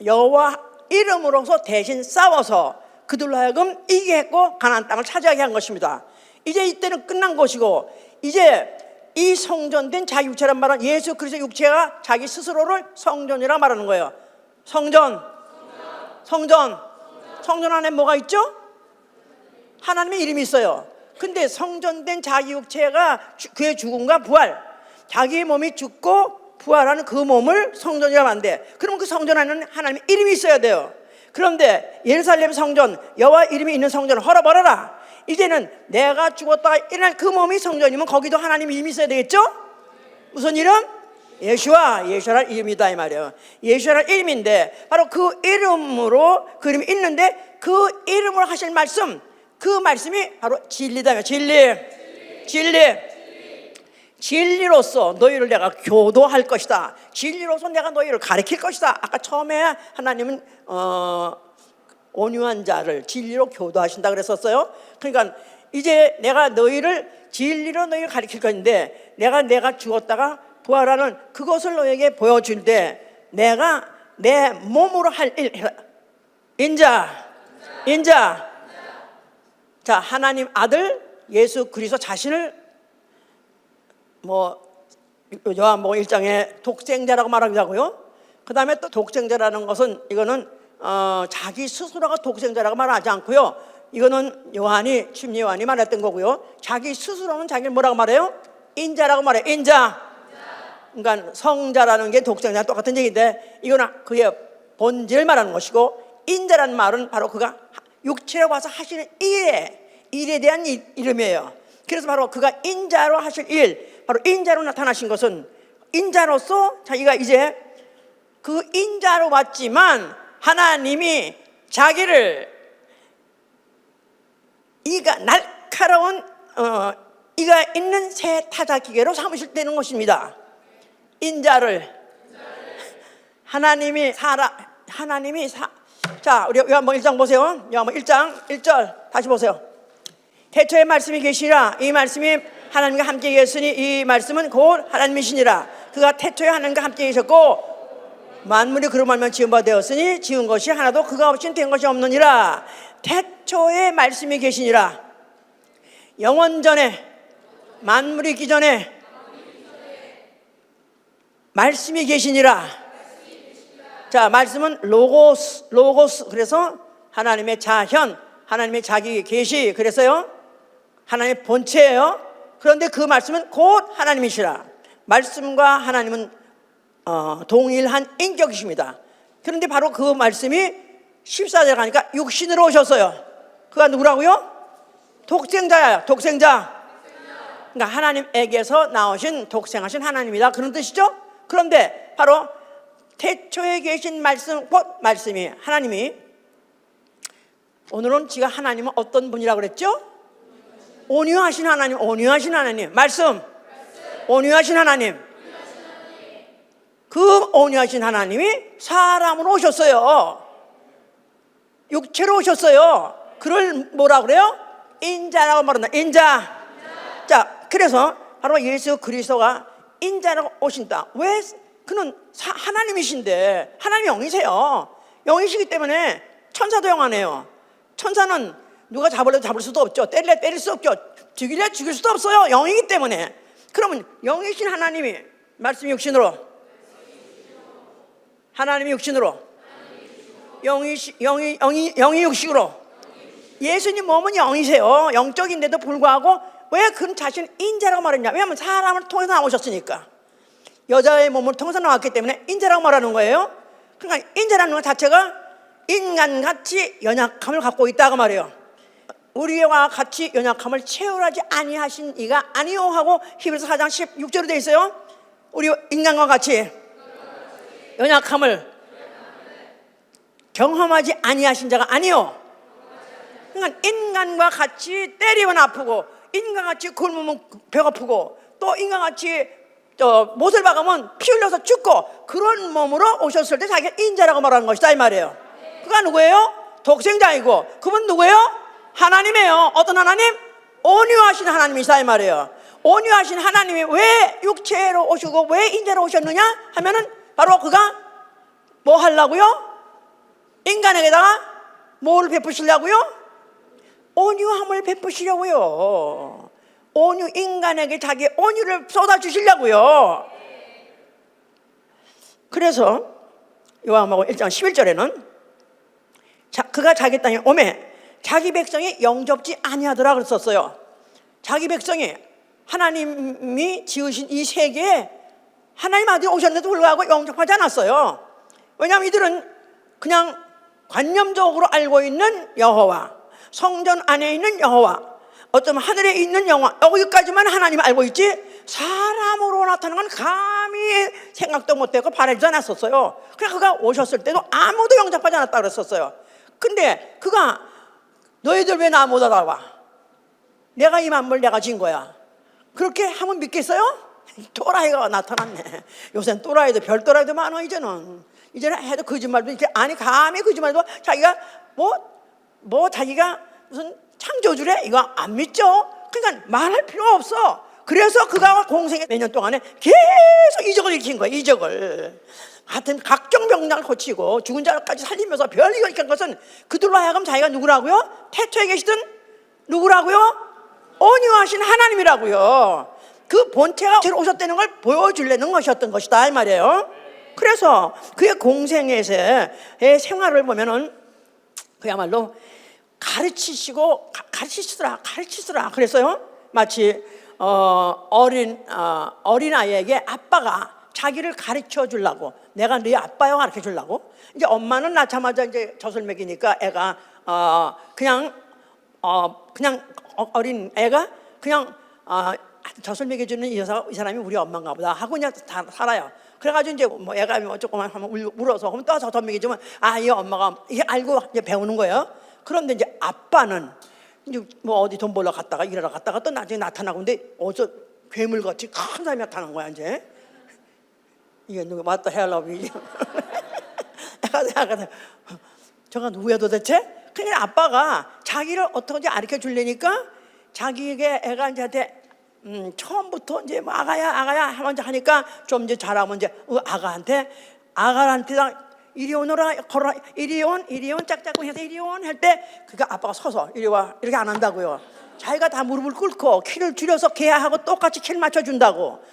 여호와 이름으로서 대신 싸워서 그들로 하여금 이기게 했고 가나안 땅을 차지하게 한 것입니다. 이제 이때는 끝난 것이고 이제 이 성전된 자기 육체란 말은 예수 그리스도 육체가 자기 스스로를 성전이라 말하는 거예요. 성전 안에 뭐가 있죠? 하나님의 이름이 있어요. 근데 성전된 자기 육체가 그의 죽음과 부활, 자기의 몸이 죽고 부활하는 그 몸을 성전이라고 하는데, 그럼 그 성전 안에는 하나님의 이름이 있어야 돼요. 그런데 예루살렘 성전, 여호와 이름이 있는 성전을 헐어버려라. 이제는 내가 죽었다가 일어날 그 몸이 성전이면 거기도 하나님 이름이 있어야 되겠죠? 무슨 이름? 예수라는 이름이다 이 말이에요. 예수라는 이름인데 바로 그 이름으로 그 이름이 있는데 그 이름으로 하실 말씀, 그 말씀이 바로 진리다. 진리로서 너희를 내가 교도할 것이다. 진리로서 내가 너희를 가르칠 것이다. 아까 처음에 하나님은 온유한 자를 진리로 교도하신다 그랬었어요. 그러니까 이제 내가 너희를 진리로 너희를 가르칠 것인데 내가 죽었다가 부활하는 그것을 너에게 보여줄 때 내가 내 몸으로 할 일, 인자. 자, 하나님 아들 예수 그리스도 자신을 요한복음 1장에 독생자라고 말하고요. 그 다음에 또 독생자라는 것은 이거는 자기 스스로가 독생자라고 말하지 않고요. 이거는 침례 요한이 말했던 거고요. 자기 스스로는 자기를 뭐라고 말해요? 인자라고 말해요. 인자. 그러니까 성자라는 게 독생자랑 똑같은 얘기인데 이거는 그의 본질을 말하는 것이고, 인자라는 말은 바로 그가 육체로 와서 하시는 일에 대한 이름이에요. 그래서 바로 그가 인자로 하실 일, 바로 인자로 나타나신 것은 인자로서 자기가 이제 그 인자로 왔지만 하나님이 자기를 이가 날카로운 이가 있는 새 타작기계로 삼으실 때는 것입니다. 인자를 자, 우리 요한복음 1장 보세요. 요한복음 1장 1절 다시 보세요. 태초에 말씀이 계시라. 이 말씀이 하나님과 함께 계셨으니 이 말씀은 곧 하나님이시니라. 그가 태초에 하나님과 함께 계셨고 만물이 그로 말미암아 지은 바 되었으니 지은 것이 하나도 그가 없이는 된 것이 없느니라. 태초에 말씀이 계시니라. 영원전에 만물이 있기 전에 말씀이 계시니라. 자, 말씀은 로고스. 그래서 하나님의 자현, 하나님의 자기 계시. 그래서요 하나님의 본체예요. 그런데 그 말씀은 곧 하나님이시라. 말씀과 하나님은 동일한 인격이십니다. 그런데 바로 그 말씀이 14절 가니까 육신으로 오셨어요. 그가 누구라고요? 독생자야. 독생자. 그러니까 하나님에게서 나오신 독생하신 하나님이다, 그런 뜻이죠. 그런데 바로 태초에 계신 말씀, 곧 말씀이 하나님이, 오늘은 지가 하나님은 어떤 분이라고 그랬죠? 온유하신 하나님. 말씀. 온유하신 하나님. 그 온유하신 하나님이 사람으로 오셨어요. 육체로 오셨어요. 그걸 뭐라 그래요? 인자라고 말한다. 인자. 자, 그래서 바로 예수 그리스도가 인자라고 오신다. 왜? 그는 하나님이신데, 하나님이 영이세요. 영이시기 때문에 천사도 영 아니에요. 천사는 누가 잡으려도 잡을 수도 없죠. 때릴래 때릴 수 없죠. 죽일래 죽일 수도 없어요. 영이기 때문에. 그러면 영이신 하나님이 말씀이 육신으로, 하나님이 육신으로, 영이 육식으로, 예수님 몸은 영이세요. 영적인데도 불구하고 왜 그는 자신을 인자라고 말했냐? 왜냐하면 사람을 통해서 나오셨으니까. 여자의 몸을 통해서 나왔기 때문에 인자라고 말하는 거예요. 그러니까 인자라는 것 자체가 인간같이 연약함을 갖고 있다고 말해요. 우리와 같이 연약함을 채울하지 아니하신 이가 아니요 하고 히브리서 4장 16절에 되어 있어요. 우리 인간과 같이 연약함을 경험하지 아니하신 자가 아니요. 그러니까 인간과 같이 때리면 아프고 인간같이 굶으면 배고프고 또 인간같이 못을 박으면 피 흘려서 죽고 그런 몸으로 오셨을 때 자기가 인자라고 말하는 것이다 이 말이에요. 그가 누구예요? 독생자이고 그분 누구예요? 하나님이에요. 어떤 하나님? 온유하신 하나님이시다 이 말이에요. 온유하신 하나님이 왜 육체로 오시고 왜 인자로 오셨느냐 하면은 바로 그가 뭐 하려고요? 인간에게다가 뭘 베푸시려고요? 온유함을 베푸시려고요. 온유, 인간에게 자기 온유를 쏟아주시려고요. 그래서 요한복음 1장 11절에는 그가 자기 땅에 오매 자기 백성이 영접지 아니하더라 그랬었어요. 자기 백성이 하나님이 지으신 이 세계에 하나님 아들이 오셨는데도 불구하고 영접하지 않았어요. 왜냐하면 이들은 그냥 관념적으로 알고 있는 여호와, 성전 안에 있는 여호와, 어쩌면 하늘에 있는 여호와, 여기까지만 하나님을 알고 있지 사람으로 나타나는 건 감히 생각도 못하고 바라지도 않았었어요. 그래서 그가 오셨을 때도 아무도 영접하지 않았다 그랬었어요. 근데 그가 너희들 왜 나 못 알아봐? 내가 이 만물 내가 진 거야. 그렇게 하면 믿겠어요? 또라이가 나타났네. 요새는 또라이도 별 또라이도 많아. 이제는 해도 거짓말도 이렇게 아니 감히 거짓말도 자기가 뭐 자기가 무슨 창조주래 이거 안 믿죠. 그러니까 말할 필요가 없어. 그래서 그가 공생의 몇 년 동안에 계속 이적을 일으킨 거야. 이적을 하여튼 각종 병장을 고치고 죽은 자까지 살리면서 별일을 일으킨 것은 그들로 하여금 자기가 누구라고요? 태초에 계시던 누구라고요? 온유하신 하나님이라고요. 그 본체가 죄로 오셨다는 걸 보여주려는 것이었던 것이다 이 말이에요. 그래서 그의 공생에서의 생활을 보면은 그야말로 가르치시더라 그랬어요. 마치 어린 아이에게 아빠가 자기를 가르쳐 주려고 내가 네 아빠요 가르쳐 주려고 이제 엄마는 낳자마자 이제 젖을 먹이니까 애가 그냥 어린 애가 그냥 젖을 먹여주는 이 사람이 우리 엄마인가 보다 하고 그냥 다 살아요. 그래가지고 이제 뭐 애가 뭐 조금만 하면 울어서 그러면 또 젖을 먹여주면 이 엄마가 이게 알고 이제 배우는 거예요. 그런데 이제 아빠는 이제 뭐 어디 돈 벌러 갔다가 일하러 갔다가 또 나중에 나타나고 근데 어디서 괴물같이 큰 사람이 나타난 거야 이제. 이게 누가 맞다 헬라비. 저가 누구야 도대체? 그냥 아빠가 자기를 어떻게 가르쳐 주려니까 자기에게 애가 이제한테 처음부터 이제 뭐 아가야 하면서 하니까 좀 이제 잘하면 이제 아가한테 이리 오너라 걸어 이리 온 짝짝꿍 해서 이리 온 할 때 그러니까 아빠가 서서 이리 와 이렇게 안 한다고요. 자기가 다 무릎을 꿇고 키를 줄여서 걔하고 똑같이 키를 맞춰준다고.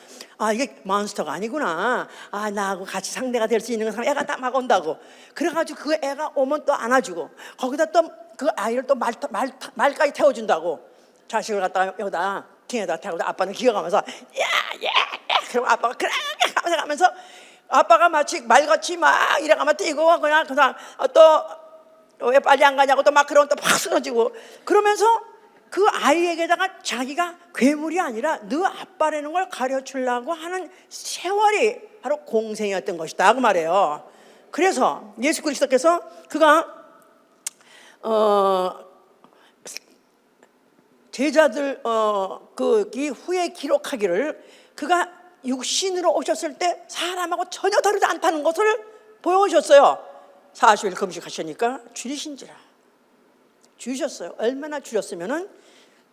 이게 몬스터가 아니구나. 나하고 같이 상대가 될 수 있는 사람 애가 딱 막 온다고. 그래가지고 그 애가 오면 또 안아주고 거기다 또 그 아이를 또 말까지 태워준다고. 자식을 갖다가 여기다 등에다 태우고 아빠는 기어가면서 야 그럼 아빠가 그래 가면서 아빠가 마치 말같이 막 이래가면 뛰고 그냥 또 왜 빨리 안 가냐고 또 막 그러면 또 팍 쓰러지고 그러면서 그 아이에게다가 자기가 괴물이 아니라 너 아빠라는 걸 가르치려고 하는 세월이 바로 공생이었던 것이다 그 말이에요. 그래서 예수 그리스도께서 그가 제자들 그 후에 기록하기를 그가 육신으로 오셨을 때 사람하고 전혀 다르지 않다는 것을 보여주셨어요. 40일 금식하시니까 줄이신지라 주셨어요. 얼마나 주셨으면은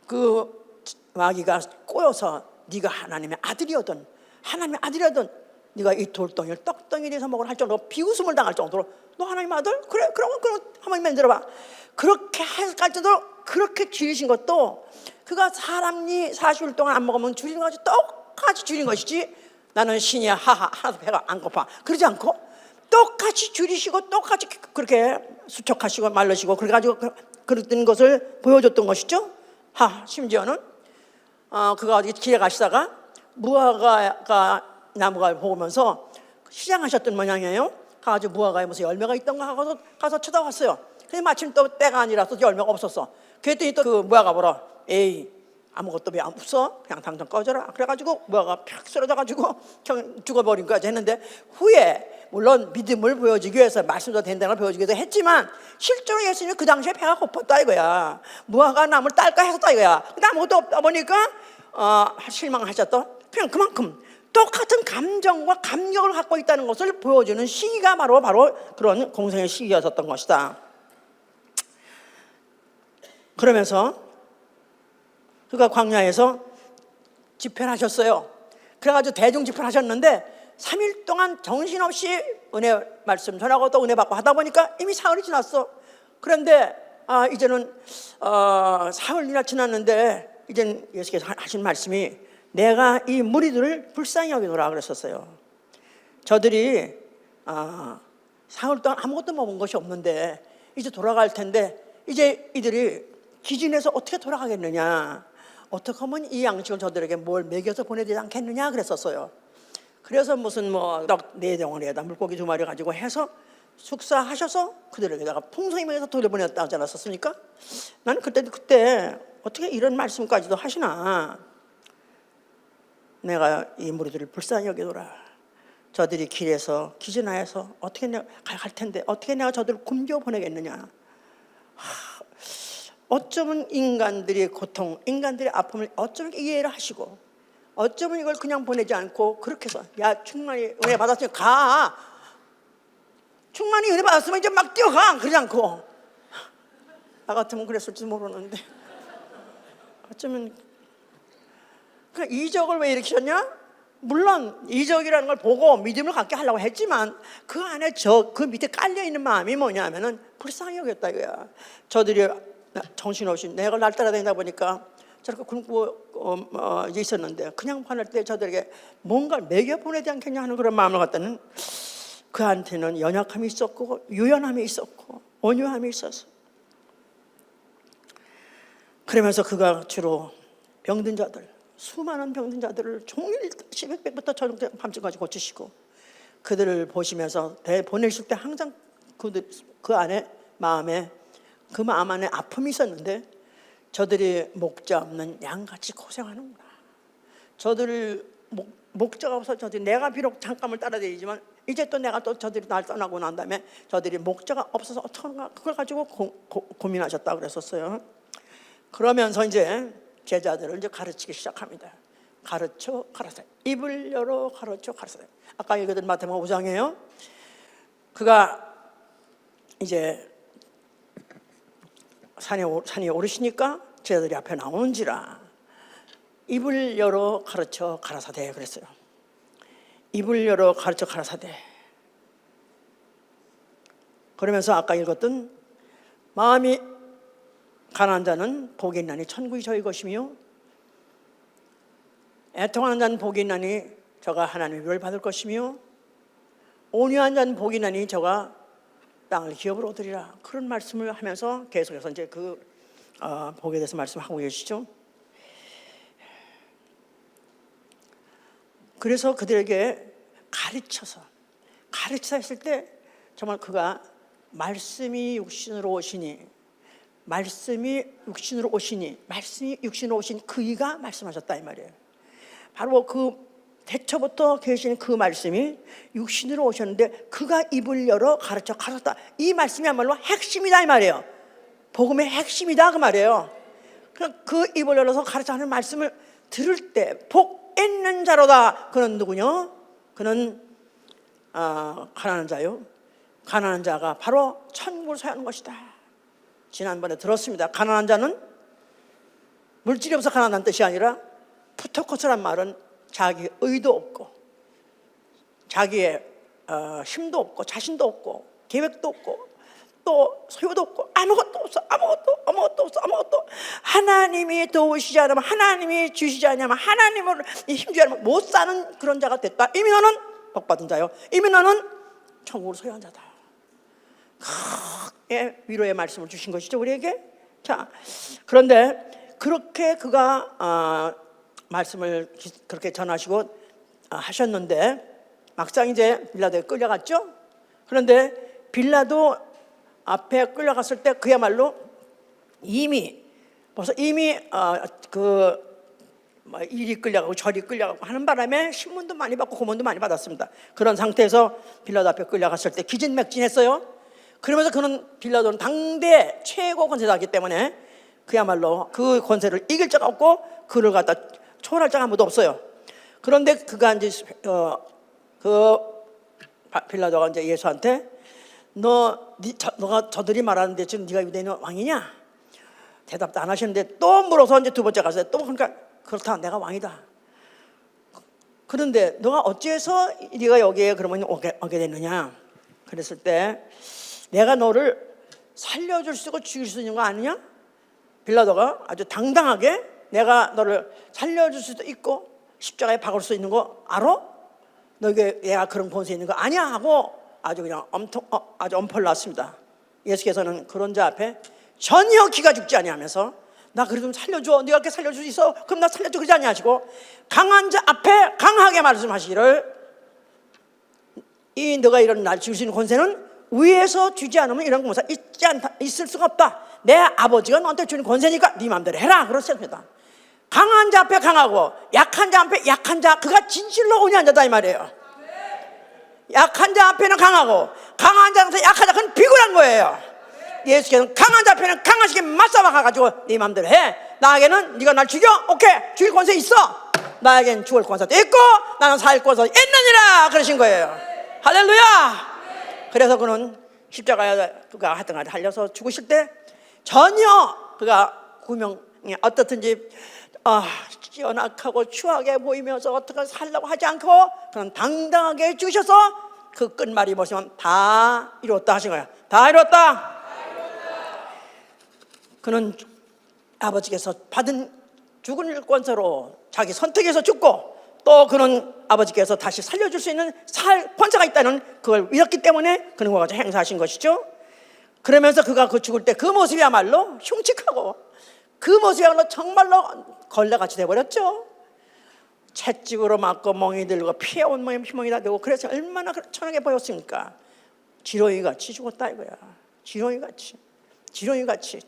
그 마귀가 꼬여서 네가 하나님의 아들이거든 네가 이 돌덩이를 떡덩이 돼서 먹으라 할 정도로 비웃음을 당할 정도로 너 하나님 아들? 그래 그러면 한번 만들어봐. 그렇게 할 정도로 그렇게 줄이신 것도 그가 사람이 40일 동안 안 먹으면 줄이는 것이 똑같이 줄인 것이지 나는 신이야 하하 하나도 배가 안 고파 그러지 않고 똑같이 줄이시고 똑같이 그렇게 수척하시고 말르시고 그래가지고 그랬던 것을 보여줬던 것이죠. 심지어는 그가 어디 길에 가시다가 무화과 나무가 보면서 시장하셨던 모양이에요. 가가지고 무화과에 무슨 열매가 있던가 하고 가서 쳐다봤어요. 근데 마침 또 때가 아니라서 열매가 없었어. 그랬더니 또 그 무화과 보러 에이 아무것도 왜 없어? 그냥 당장 꺼져라. 그래가지고 무화과 팍 쓰러져가지고 그냥 죽어버린 거지 했는데 후에 물론 믿음을 보여주기 위해서 말씀도 된다는 걸 보여주기 위해서 했지만 실제로 예수님은 그 당시에 배가 고팠다 이거야. 무화과 나무를 딸까 했었다 이거야. 근데 아무것도 없다 보니까 실망하셨던 그냥 그만큼 똑같은 감정과 감격을 갖고 있다는 것을 보여주는 시기가 바로 그런 공생의 시기였었던 것이다. 그러면서 그가 광야에서 집회를 하셨어요. 그래가지고 대중 집회를 하셨는데 3일 동안 정신없이 은혜 말씀 전하고 또 은혜 받고 하다 보니까 이미 사흘이 지났어. 그런데 이제는 사흘이나 지났는데 이제는 예수께서 하신 말씀이 내가 이 무리들을 불쌍히 여기노라 그랬었어요. 저들이 사흘 동안 아무것도 먹은 것이 없는데 이제 돌아갈 텐데 이제 이들이 기진에서 어떻게 돌아가겠느냐, 어떻게 하면 이 양식을 저들에게 뭘 먹여서 보내야 되지 않겠느냐 그랬었어요. 그래서 무슨 떡 4덩어리에다 물고기 2마리 가지고 해서 숙사하셔서 그들에게다가 풍성히 먹여서 돌려보냈다 하지 않았었습니까? 나는 그때 어떻게 이런 말씀까지도 하시나. 내가 이 무리들을 불쌍히 여기노라. 저들이 길에서 기진하여서 어떻게 내가 갈 텐데 어떻게 내가 저들을 굶겨 보내겠느냐. 어쩌면 인간들의 고통, 인간들의 아픔을 어쩌면 이해를 하시고 어쩌면 이걸 그냥 보내지 않고 그렇게 해서 야 충만히 은혜 받았으면 가. 충만히 은혜 받았으면 이제 막 뛰어가. 그러지 않고 나 같으면 그랬을지 모르는데 어쩌면 그 이적을 왜 일으키셨냐? 물론 이적이라는 걸 보고 믿음을 갖게 하려고 했지만 그 안에 그 밑에 깔려있는 마음이 뭐냐면은 불쌍히 여겼다 이거야. 저들이 정신없이 내가 날 따라다니다 보니까 저렇게 굶고 있었는데 그냥 보낼 때 저들에게 뭔가를 먹여 보내지 않겠냐 하는 그런 마음을 갖다는 그한테는 연약함이 있었고 유연함이 있었고 온유함이 있었어. 그러면서 그가 주로 병든 자들, 수많은 병든 자들을 종일 새벽부터 저녁 밤까지 고치시고 그들을 보시면서 보내실 때 항상 그 안에 마음에 그 마음 안에 아픔이 있었는데 저들이 목자 없는 양같이 고생하는구나. 저들을 목자가 없어서 저들이 내가 비록 잠깐을 따라다니지만 이제 또 내가 또 저들이 날 떠나고 난 다음에 저들이 목자가 없어서 어떡하는가 그걸 가지고 고민하셨다고 그랬었어요. 그러면서 이제 제자들을 이제 가르치기 시작합니다. 가르쳐 가라사대. 입을 열어 가르쳐 가라사대. 아까 얘기했던 마태복음 5장이에요. 그가 이제 산에 오르시니까 제자들이 앞에 나오는지라 입을 열어 가르쳐 가라사대 그랬어요. 입을 열어 가르쳐 가라사대. 그러면서 아까 읽었던 마음이 가난한 자는 복이 있나니 천국이 저희 것이며 애통하는 자는 복이 있나니 저가 하나님의 위를 받을 것이며 온유한 자는 복이 있나니 저가 땅을 기업으로 얻으리라. 그런 말씀을 하면서 계속해서 이제 그 복에 대해서 말씀하고 계시죠. 그래서 그들에게 가르쳐서 했을 때 정말 그가 말씀이 육신으로 오시니 말씀이 육신으로 오신 그이가 말씀하셨다 이 말이에요. 바로 그 태초부터 계신 그 말씀이 육신으로 오셨는데 그가 입을 열어 가르쳐 가르쳤다. 이 말씀이야말로 핵심이다 이 말이에요. 복음의 핵심이다 그 말이에요. 그 입을 열어서 가르쳐하는 말씀을 들을 때 복 있는 자로다. 그는 누구냐? 그는 가난한 자요. 가난한 자가 바로 천국을 소유하는 것이다. 지난번에 들었습니다. 가난한 자는 물질이 없어 가난한 뜻이 아니라 푸토코스란 말은 자기 의도 없고 자기의 힘도 없고 자신도 없고 계획도 없고 또 소유도 없고 아무것도 없어. 하나님이 도우시지 않으면 하나님이 주시지 않으면 하나님을 힘주지 않으면 못 사는 그런 자가 됐다. 이미 너는 복받은 자요. 이미 너는 천국을 소유한 자다. 크게 위로의 말씀을 주신 것이죠 우리에게. 자, 그런데 그렇게 그가 말씀을 그렇게 전하시고 하셨는데 막상 이제 빌라도에 끌려갔죠. 그런데 빌라도 앞에 끌려갔을 때 그야말로 이미 그 뭐 이리 끌려가고 저리 끌려가고 하는 바람에 신문도 많이 받고 고문도 많이 받았습니다. 그런 상태에서 빌라도 앞에 끌려갔을 때 기진맥진했어요. 그러면서 그는 빌라도는 당대 최고 권세자이기 때문에 그야말로 그 권세를 이길 자가 없고 그를 갖다 초월할 자가 아무도 없어요. 그런데 그가 이제 빌라도가 이제 예수한테 너가 저들이 말하는데 지금 네가 유대인 왕이냐? 대답도 안 하시는데 또 물어서 이제 두 번째 갔어요. 또 그러니까 그렇다, 내가 왕이다. 그런데 너가 어찌해서 네가 여기에 그러면 오게 됐느냐? 그랬을 때 내가 너를 살려줄 수 있고 죽일 수 있는 거 아니냐? 빌라도가 아주 당당하게 내가 너를 살려줄 수도 있고 십자가에 박을 수 있는 거 알아? 너에게 내가 그런 권세 있는 거 아니야? 하고 아주 그냥 아주 엄펄났습니다. 예수께서는 그런 자 앞에 전혀 기가 죽지 아니하면서 나 그래 좀 살려줘, 네가 이렇게 살려줄 수 있어? 그럼 나 살려줘, 그러지 아니하시고 강한 자 앞에 강하게 말씀하시기를 너가 이런 날 죽일 수 있는 권세는 위에서 주지 않으면 이런 권세 있을 수가 없다. 내 아버지가 너한테 주는 권세니까 네 마음대로 해라. 그렇습니다. 강한 자 앞에 강하고 약한 자 앞에 약한 자, 그가 진실로 온유한 자다 이 말이에요. 약한 자 앞에는 강하고 강한 자 앞에 약한 자, 그건 비굴한 거예요. 예수께서는 강한 자 앞에는 강하시게 맞서박아가지고 네 마음대로 해. 나에게는 네가 날 죽여? 오케이, 죽일 권세 있어. 나에겐 죽을 권세도 있고 나는 살 권세도 있느니라 그러신 거예요. 할렐루야. 그래서 그는 십자가에 그가 하여튼 달려서 죽으실 때 전혀 그가 구명이 어떻든지 연약하고 추하게 보이면서 어떻게 살려고 하지 않고 그는 당당하게 죽으셔서 그 끝말이 뭐시면 다 이뤘다 하신 거예요. 다 이뤘다. 그는 아버지께서 받은 죽을 권세로 자기 선택해서 죽고 또 그는 아버지께서 다시 살려줄 수 있는 살 권세가 있다는 그걸 믿었기 때문에 그는 그와 같이 행사하신 것이죠. 그러면서 그가 그 죽을 때 그 모습이야말로 흉측하고 그 모습이야말로 정말로 걸레같이 돼버렸죠. 채찍으로 맞고 멍이 들고 피에 온몸에 피멍이 다 되고 그래서 얼마나 천하게 보였습니까? 지렁이같이 죽었다 이거야. 지렁이같이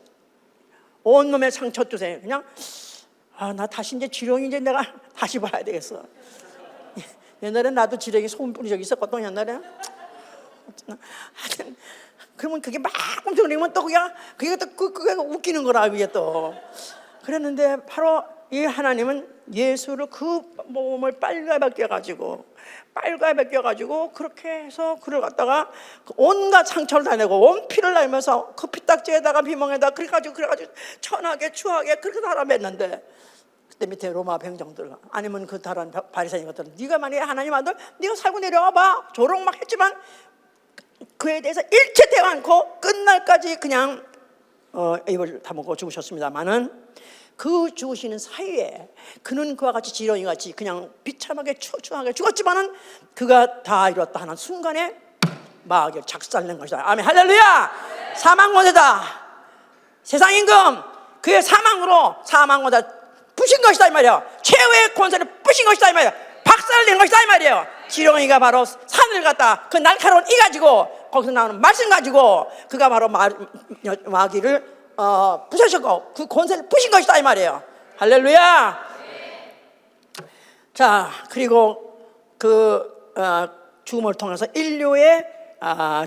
온몸에 상처 주세요. 그냥 나 다시 이제 지렁이 이제 내가 다시 봐야 되겠어. 옛날에 나도 지렁이 소금 뿌린 적이 있었거든. 옛날에 하여튼 그러면 그게 막 엄청 그러면 또 그게 또 그게 웃기는 거라 그게 또 그랬는데 바로 이 하나님은 예수를 그 몸을 빨갛게 벗겨가지고 그렇게 해서 그를 갖다가 온갖 상처를 다 내고 온 피를 내면서 그 피딱지에다가 비멍에다가 그래가지고 천하게 추하게 그렇게 살아맸는데 그때 밑에 로마 병정들 아니면 그 다른 바리새인 것들은 네가 만약에 하나님 아들 네가 살고 내려와 봐 조롱 막 했지만 그에 대해서 일체 대화 않고 끝날까지 그냥 입을 다물고 죽으셨습니다마는 그 죽으시는 사이에 그는 그와 같이 지렁이같이 그냥 비참하게 추하게 죽었지만은 그가 다 이뤘다 하는 순간에 마귀를 작살낸 것이다. 아멘. 할렐루야. 사망 권세다. 세상 임금 그의 사망 권세 부신 것이다 이 말이야. 최후의 권세를 부신 것이다 이 말이야. 박살낸 것이다 이 말이에요. 지렁이가 바로 산을 갖다 그 날카로운 이 가지고 거기서 나오는 말씀 가지고 그가 바로 마귀를 부셔셨고 그 권세를 부신 것이다 이 말이에요. 할렐루야. 자, 그리고 그 죽음을 통해서 인류의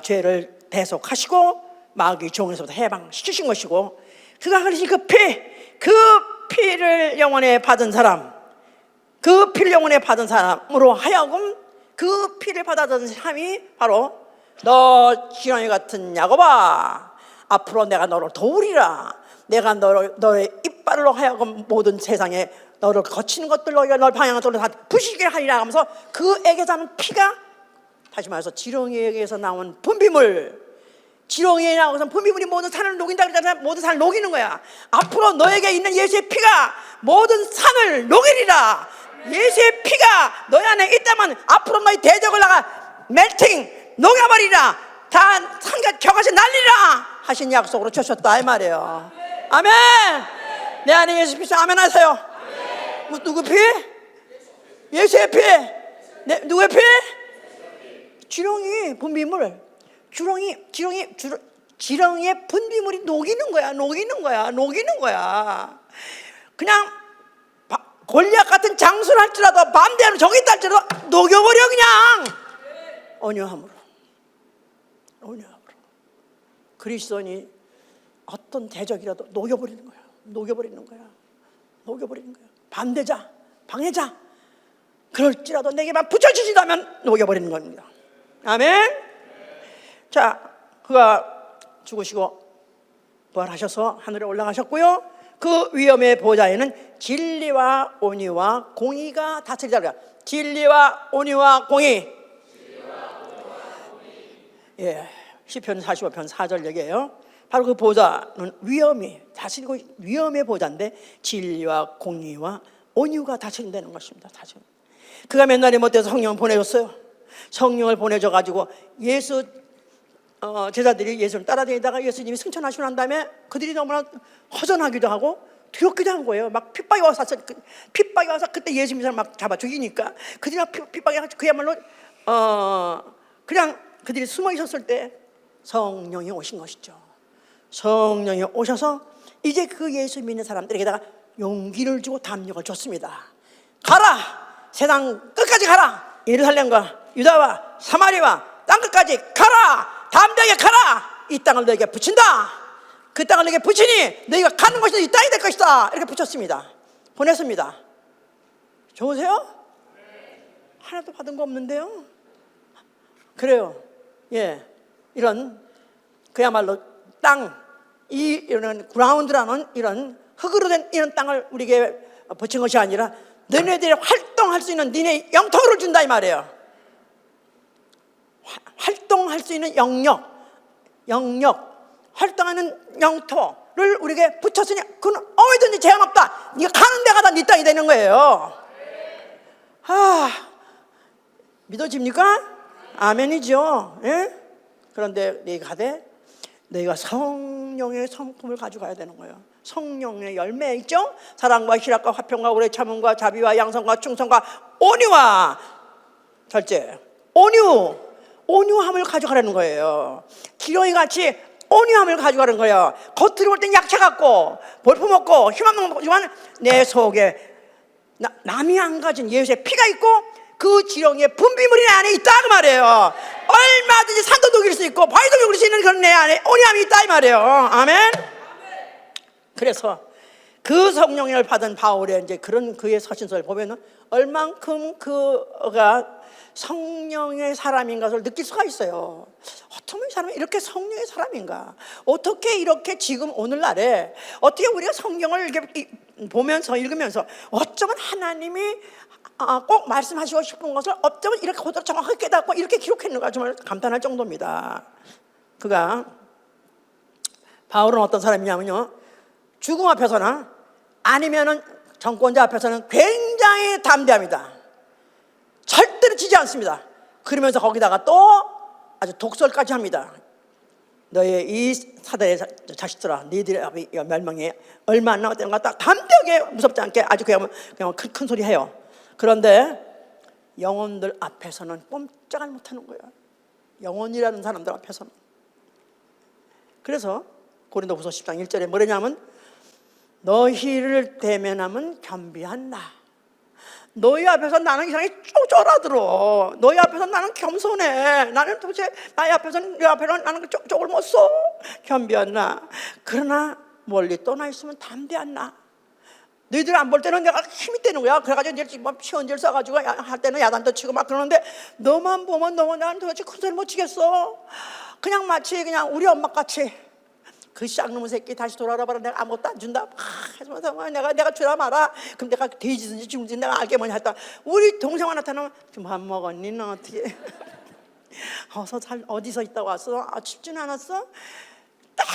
죄를 대속하시고 마귀 종에서부터 해방시키신 것이고 그가 흘리신 그 피를 영원에 받은 사람, 그 피를 영원에 받은 사람으로 하여금 그 피를 받아든 사람이 바로 너 지렁이 같은 야곱아 앞으로 내가 너를 도우리라. 내가 너의 이빨로 하여금 모든 세상에 너를 거치는 것들로 널 방향을 돌려 다 부시게 하리라 하면서 그에게서 나는 피가 다시 말해서 지렁이에게서 나온 분비물 지렁이에 나와서 분비물이 모든 산을 녹인다 그러잖아요. 모든 산을 녹이는 거야. 앞으로 너에게 있는 예수의 피가 모든 산을 녹이리라. 예수의 피가 너희 안에 있다면 앞으로 너희 대적을 나가 멜팅 녹여버리라. 다 산과 겨같이 날리라 하신 약속으로 주셨다 이 말이에요. 아멘. 내 안에 예수 피 아멘 하세요. 누구 피? 예수의 피. 누구의 피? 지렁이 분비물. 지렁이의 분비물이 녹이는 거야. 그냥 골리앗 같은 장수를 할지라도 반대하는 적이 있다 할지라도 녹여버려. 그냥 온유함으로. 그리스도인이 어떤 대적이라도 녹여버리는 거야. 녹여버리는 거야. 반대자, 방해자, 그럴지라도 내게만 붙여주신다면 녹여버리는 겁니다. 아멘. 자, 그가 죽으시고 부활하셔서 하늘에 올라가셨고요. 그 위엄의 보좌에는 진리와 온유와 공의가 다스리다. 진리와 온유와 공의. 예, 시편 45편 4절 얘기예요. 바로 그 보좌는 위엄이 다스리고 위엄의 보좌인데 진리와 공의와 온유가 다스린다는 것입니다. 그가 맨날에 못해서 성령을 보내줬어요. 성령을 보내줘가지고 예수 제자들이 예수를 따라다니다가 예수님이 승천하시고 난 다음에 그들이 너무나 허전하기도 하고 두렵기도 한 거예요. 막 핍박이 와서 그때 예수 믿는 사람 막 잡아 죽이니까 그들이 핍박이 와서 그야말로 그냥 그들이 숨어 있었을 때 성령이 오신 것이죠. 성령이 오셔서 이제 그 예수 믿는 사람들에게다가 용기를 주고 담력을 줬습니다. 가라, 세상 끝까지 가라. 예루살렘과 유다와 사마리아와 땅 끝까지 가라. 담대하게 가라. 이 땅을 너에게 붙인다. 그 땅을 너에게 붙이니 너희가 가는 곳이 이 땅이 될 것이다. 이렇게 붙였습니다. 보냈습니다. 좋으세요? 하나도 받은 거 없는데요. 그래요. 예, 이런 그야말로 땅, 이런 그라운드라는 이런 흙으로 된 이런 땅을 우리에게 붙인 것이 아니라 너네들이 활동할 수 있는 너네 영토를 준다 이 말이에요. 활동할 수 있는 영역, 활동하는 영토를 우리에게 붙였으니 그건 어디든지 제한 없다. 네가 가는 데가 다 네 땅이 되는 거예요. 믿어집니까? 아멘이죠. 예? 그런데 네가 가되 너희가 성령의 성품을 가져가야 되는 거예요. 성령의 열매 있죠? 사랑과 희락과 화평과 오래 참음과 자비와 양성과 충성과 온유와 절제, 온유함을 가져가라는 거예요. 기렁이 같이 온유함을 가져가는 거예요. 겉으로 볼 땐 약체 같고 볼품없고 희망 없지만 내 속에 남이 안 가진 예수의 피가 있고 그 지렁이의 분비물이 내 안에 있다 그 말이에요. 얼마든지 산도 녹일 수 있고 바위도 녹일 수 있는 그런 내 안에 온유함이 있다 이 말이에요. 아멘. 그래서 그 성령을 받은 바울의 이제 그런 그의 서신서를 보면은 얼만큼 그가 성령의 사람인 것을 느낄 수가 있어요. 어떻게 이 사람이 이렇게 성령의 사람인가? 어떻게 이렇게 지금 오늘날에 어떻게 우리가 성경을 이렇게 보면서 읽으면서 어쩌면 하나님이 꼭 말씀하시고 싶은 것을 어쩌면 이렇게 그대로 정확하게 깨닫고 이렇게 기록했는가 정말 감탄할 정도입니다. 바울은 어떤 사람이냐면요, 죽음 앞에서나 아니면은 정권자 앞에서는 굉장히 담대합니다. 절대로 지지 않습니다. 그러면서 거기다가 또 아주 독설까지 합니다. 너의 이 사대의 자식들아, 너희들의 멸망에 얼마 안 남았다는 것 같다. 담대하게 무섭지 않게 아주 그냥 큰 소리 해요. 그런데 영혼들 앞에서는 꼼짝을 못하는 거예요. 영혼이라는 사람들 앞에서는. 그래서 고린도후서 10장 1절에 뭐냐면 너희를 대면하면 겸비한 나. 너희 앞에서 나는 이상하게 쪼절하더러. 너희 앞에서 나는 겸손해. 나는 도대체 나의 앞에서는 내 앞에는 나는 쪽을 못 써. 겸비한 나. 그러나 멀리 떠나 있으면 담대한 나. 너희들 안 볼 때는 내가 힘이 되는 거야. 그래가지고 이제 막 시원질 써가지고 할 때는 야단도 치고 막 그러는데 너만 보면 나는 도대체 큰 소리 못 치겠어. 그냥 마치 그냥 우리 엄마 같이 그 쌍놈의 새끼 다시 돌아오라 봐라. 내가 아무것도 안 준다. 하지만 내가 주라 마라. 그럼 내가 돼지든지 죽든지 내가 알게 뭐냐 했다. 우리 동생만 나타나면 좀 밥 먹었니? 너 어떻게 어서 어디서 있다 왔어? 춥지는 않았어? 딱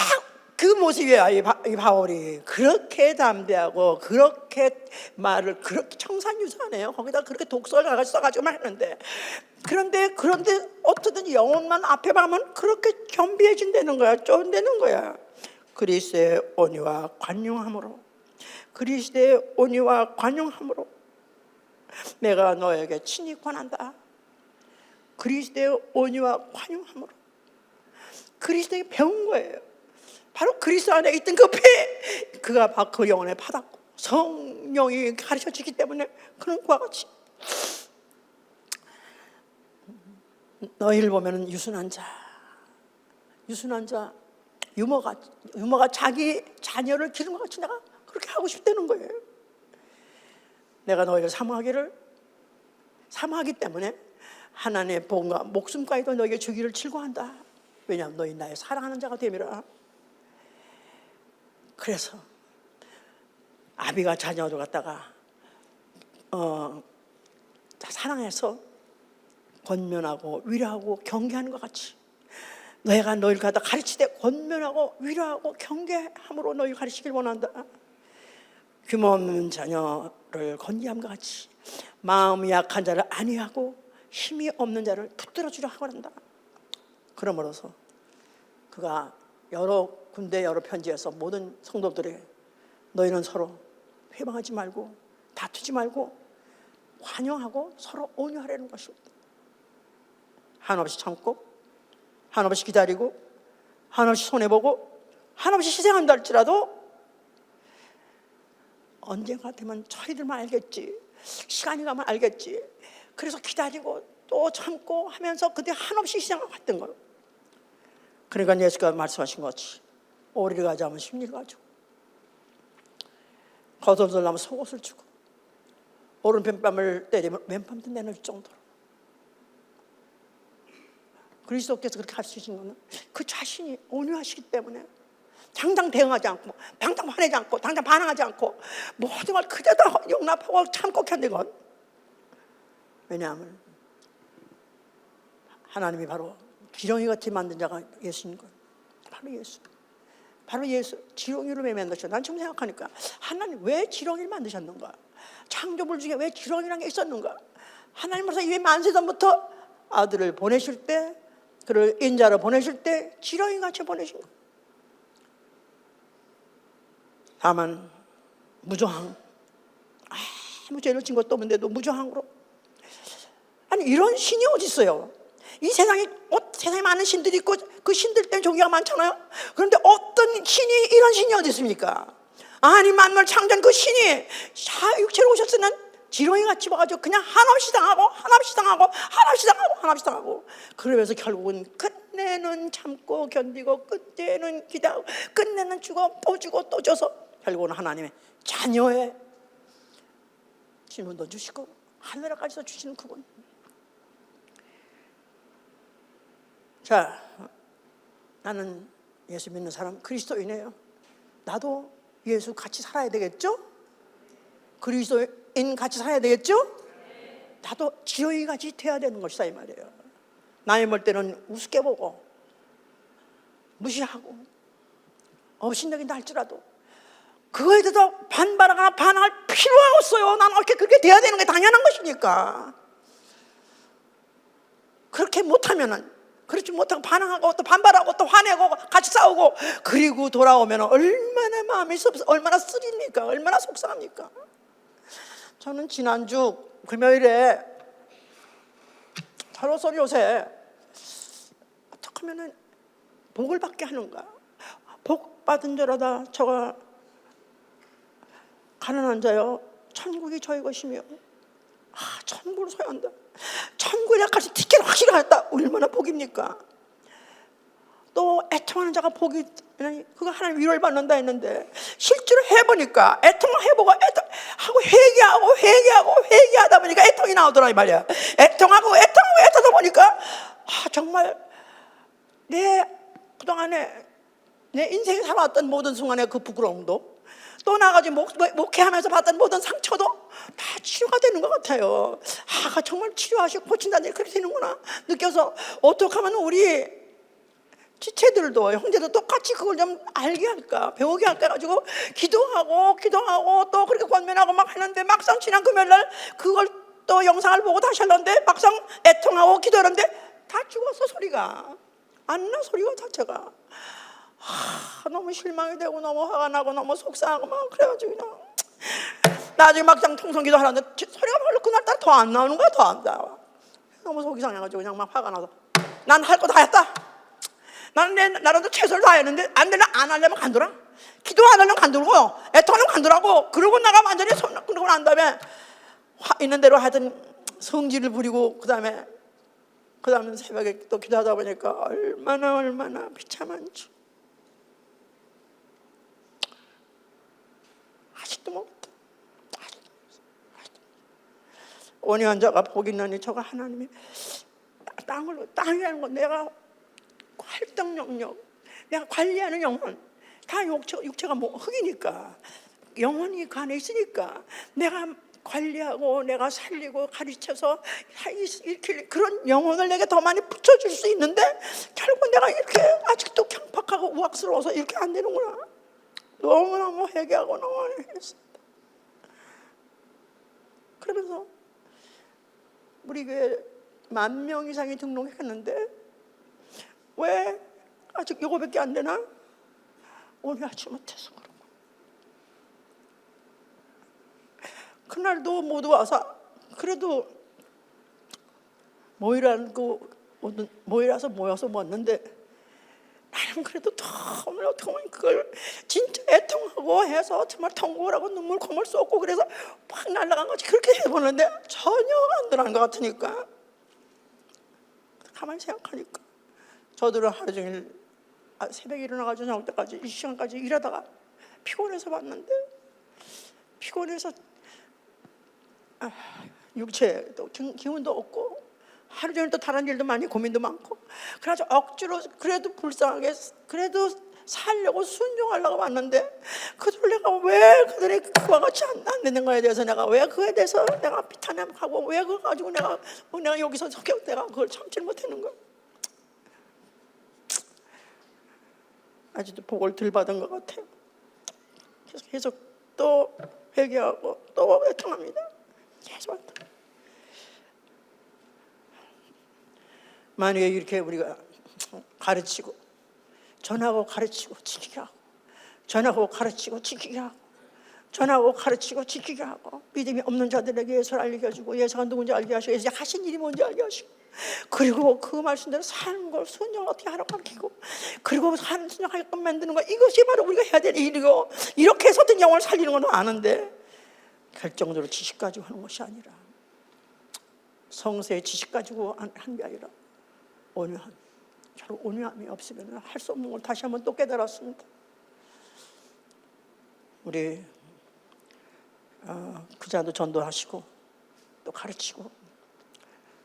그 모습이야. 이 바울이 그렇게 담대하고 그렇게 말을 그렇게 청산유사하네요. 거기다 그렇게 독설을 써가지고 했는데 그런데 어떻든 영혼만 앞에 가면 그렇게 겸비해진다는 거야. 쫀다는 거야. 그리스도의 온유와 관용함으로, 그리스도의 온유와 관용함으로 내가 너에게 친히 권한다. 그리스도의 온유와 관용함으로 그리스도에게 배운 거예요. 바로 그리스도 안에 있던 그 피, 그가 그 영혼에 받았고 성령이 가르쳐주기 때문에 그런 것과 같이 너희를 보면은 유순한 자, 유모가 자기 자녀를 기른 것 같이 내가 그렇게 하고 싶다는 거예요. 내가 너희를 사모하기 때문에 하나님의 복음과 목숨까지도 너희에게 주기를 즐거워한다. 왜냐하면 너희 나의 사랑하는 자가 됨이라. 그래서 아비가 자녀를 갖다가 사랑해서 권면하고 위로하고 경계하는 것 같이 너희가 너희를 갖다 가르치되 권면하고 위로하고 경계함으로 너희를 가르치길 원한다. 규모 없는 자녀를 건지함과 같이 마음이 약한 자를 안위하고 힘이 없는 자를 붙들어 주려 하고 한다. 그러므로서 그가 여러 군데 여러 편지에서 모든 성도들에게 너희는 서로 회방하지 말고 다투지 말고 환영하고 서로 온유하라는 것입니다. 한없이 참고 한없이 기다리고 한없이 손해보고 한없이 희생한다 할지라도 언젠가 되면 저희들만 알겠지, 시간이 가면 알겠지. 그래서 기다리고 또 참고 하면서 그때 한없이 희생하고 갔던 거예요. 그러니까 예수가 말씀하신 것이 오리를 가져오면 심리를 가지고 겉옷을 나면 속옷을 주고 오른편뺨을 때리면 왼편도 내놓을 정도로 그리스도께서 그렇게 할 수 있는 것은 그 자신이 온유하시기 때문에 당장 대응하지 않고 당장 화내지 않고 당장 반항하지 않고 모든 걸 그대로 용납하고 참고 견딘 것. 왜냐하면 하나님이 바로 지렁이 같이 만든 자가 예수인 것. 바로 예수 지렁이로 왜 만드셨나? 난 지금 생각하니까 하나님 왜 지렁이를 만드셨는가? 창조물 중에 왜 지렁이라는 게 있었는가? 하나님으로서 이 만세전부터 아들을 보내실 때, 그를 인자로 보내실 때 지렁이같이 보내신 것. 다만 무저항, 아무 죄를 진 것도 없는데도 무저항으로. 아니 이런 신이 어디 있어요? 이 세상에 많은 신들이 있고 그 신들 때문에 종교가 많잖아요. 그런데 어떤 신이 이런 신이 어디 있습니까? 아니 만물 창조한 그 신이 육체로 오셨으면 지렁이같이 와가지고 그냥 한없이 당하고 그러면서 결국은 끝내는 참고 견디고 끝내는 기다리고 끝내는 주고 또 주고 또 줘서 결국은 하나님의 자녀의 질문도 주시고 하늘에까지도 주시는 그분. 자, 나는 예수 믿는 사람 그리스도인이에요. 나도 예수 같이 살아야 되겠죠? 그리스도인 같이 살아야 되겠죠? 나도 지렁이 같이 돼야 되는 것이다 이 말이에요. 남이 볼 때는 우습게 보고 무시하고 업신여긴다 할지라도 그거에 대해서 반발하거나 반항할 필요가 없어요. 나는 그렇게 돼야 되는 게 당연한 것이니까. 그렇게 못하면은 그렇지 못하고 반항하고 또 반발하고 또 화내고 같이 싸우고 그리고 돌아오면 얼마나 마음이 얼마나 쓰립니까? 얼마나 속상합니까? 저는 지난주 금요일에 저로서 요새 어떻게 하면 복을 받게 하는가? 복 받은 자라다 저가 가난한 자요 천국이 저희 것이며 천국을 소유한다. 천국에까지 티켓 확실히 갔다. 얼마나 복입니까? 또 애통하는 자가 복이 그거 하나님 위로를 받는다 했는데 실제로 해보니까 애통을 해보고 하고 회개하다 보니까 애통이 나오더라 이 말이야. 애통하고 애통하다 보니까 정말 내 그동안에 내 인생에 살아왔던 모든 순간의 그 부끄러움도 또 나가지고 목회하면서 받던 모든 상처도 다 치료가 되는 것 같아요. 정말 치료하시고 고친다는 일 그렇게 되는구나 느껴서 어떻게 하면 우리 지체들도 형제도 똑같이 그걸 좀 알게 할까 배우게 할까 해가지고 기도하고 또 그렇게 권면하고 막 했는데 막상 지난 금요일날 그걸 또 영상을 보고 다시 하는데 막상 애통하고 기도하는데 다 죽었어. 소리가 안 나. 소리가 자체가 너무 실망이 되고 너무 화가 나고 너무 속상하고 막 그래가지고 그냥 나중에 막상 통성기도 하는데 소리가 별로 그날따라 더 안 나오는 거야. 더 안 나와. 너무 속이 상해가지고 그냥 막 화가 나서 난 할 거 다 했다. 나는 나라도 최선을 다했는데 안 되나 안 하려면 간도라. 기도 안 하면 간두고 애통하면 간두라고. 그러고 나가 완전히 손 끊고 난 다음에 있는 대로 하여튼 성질을 부리고 그 다음에 새벽에 또 기도하다 보니까 얼마나 비참한지 아직도 모르겠다. 온유한 자가 복이 있나니 저가 하나님이 땅이라는 건 내가 활동 영역, 내가 관리하는 영혼, 다 육체가 뭐 흙이니까 영혼이 그 안에 있으니까 내가 관리하고 내가 살리고 가르쳐서 이렇게 그런 영혼을 내게 더 많이 붙여줄 수 있는데 결국 내가 이렇게 아직도 경박하고 우악스러워서 이렇게 안 되는구나. 너무너무 회개하고 너무 했습니다. 그러면서 우리 교회 10,000명 이상이 등록했는데 왜 아직 요거밖에 안 되나? 온유하지 못해서 그런 거. 그날도 모두 와서 그래도 모이라서 모여서 먹는데 나는 그래도 너무 어떻게 보면 그걸 진짜 애통하고 해서 정말 통곡하고 눈물 콧물 쏟고 그래서 팍 날아간 거지. 그렇게 해보는데 전혀 안 들어간 것 같으니까 가만히 생각하니까 저들은 하루 종일 새벽에 일어나가지고 저녁 때까지 이 시간까지 일하다가 피곤해서 왔는데 피곤해서 육체도 기운도 없고 하루 종일 또 다른 일도 많이 고민도 많고 그래가지고 억지로 그래도 불쌍하게 그래도 살려고 순종하려고 왔는데 내가 왜 그들의 그와 같이 안 되는 거에 대해서 내가 왜 그에 대해서 내가 비탄하고 왜 그거 가지고 내가 여기서 내가 그걸 참지 못하는 거야. 아직도 복을 덜 받은 것 같아요. 계속 또 회개하고 또 애통합니다. 계속 애통. 만약에 이렇게 우리가 가르치고 전하고 가르치고 지키게 하고 전하고 가르치고 지키게 하고 전하고 가르치고 지키게 하고 믿음이 없는 자들에게 예수를 알게 해주고 예수가 누군지 알게 하시고 예수가 하신 일이 뭔지 알게 하시고 그리고 그 말씀대로 사는 걸 순종을 어떻게 하라고 가르치고 그리고 사는 순종하게끔 만드는 거 이것이 바로 우리가 해야 될 일이고 이렇게 해서든 영혼을 살리는 건 아는데 결정적으로 지식 가지고 하는 것이 아니라 성세의 지식 가지고 한 게 아니라 온유함. 결국 온유함이 없으면 할 수 없는 걸 다시 한번 또 깨달았습니다. 우리 그자도 전도하시고 또 가르치고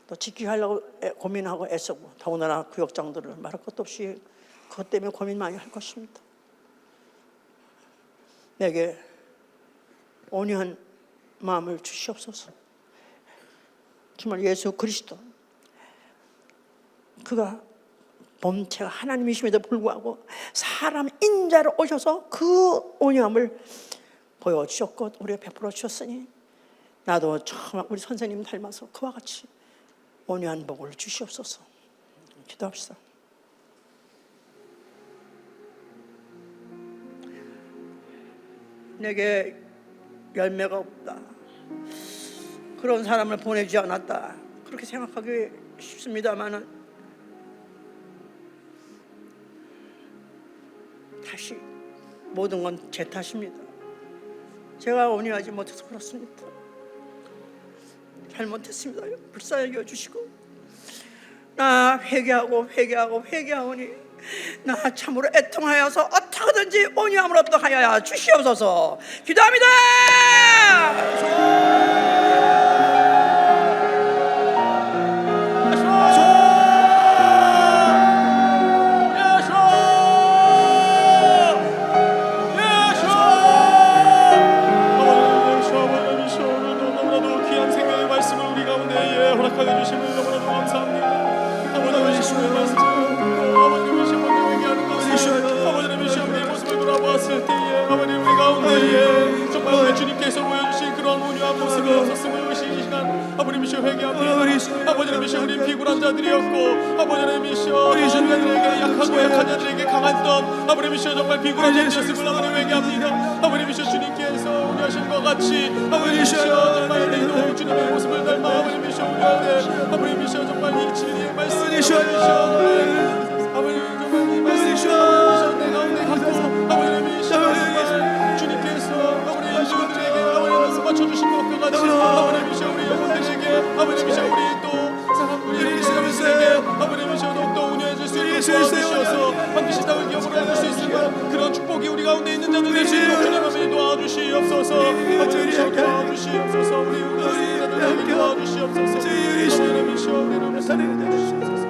또 지키게 하려고 고민하고 애쓰고 더군다나 구역장들을 말할 것도 없이 그것 때문에 고민 많이 할 것입니다. 내게 온유한 마음을 주시옵소서. 정말 예수 그리스도 그가 본체가 하나님이심에도 불구하고 사람 인자로 오셔서 그 온유함을 보여주셨고 우리가 베풀어 주셨으니 나도 정말 우리 선생님 닮아서 그와 같이 온유한 복을 주시옵소서. 기도합시다. 내게 열매가 없다, 그런 사람을 보내주지 않았다, 그렇게 생각하기 쉽습니다만은 다시 모든 건 제 탓입니다. 제가 온유하지 못해서 그렇습니다. 잘못했습니다. 불쌍히 여주시고 나 회개하오니 나 참으로 애통하여서 어떻게든지 온유함을 얻도록 하여 주시옵소서. 기도합니다. 정말 주님께서 보여주신 그런 온유한 모습이 없었음을 이 시간 아버님이시여 회개합니다. 아버지님이시여 우리 비굴한 자들이었고 아버지님이시여 강한 자들에게 약하고 약한 자들에게 강한 던 아버님이시여 정말 비굴한 자들이었음을 아버님 회개합니다. 아버님이시여 주님께서 온유하신 것 같이 아버님이시여 정말 내도 주님의 모습을 닮아 아버님이시여 온유하네 아버님이시여 정말 이 진리의 말씀이시여 아버님 정말 이 말씀이시여 내 가운데 갖고 아버님이시여 도와주시어서 반드시 땅을 기업으로 얻을 수 있을 그런 축복이 우리 가운데 있는 자들 되시도록 주님 아버지 도와주시옵소서. 아버지 도와주시옵소서. 우리 자들에게 도와주시옵소서. 아버지 미시오 우리 이름을 살리는 자 주시옵소서.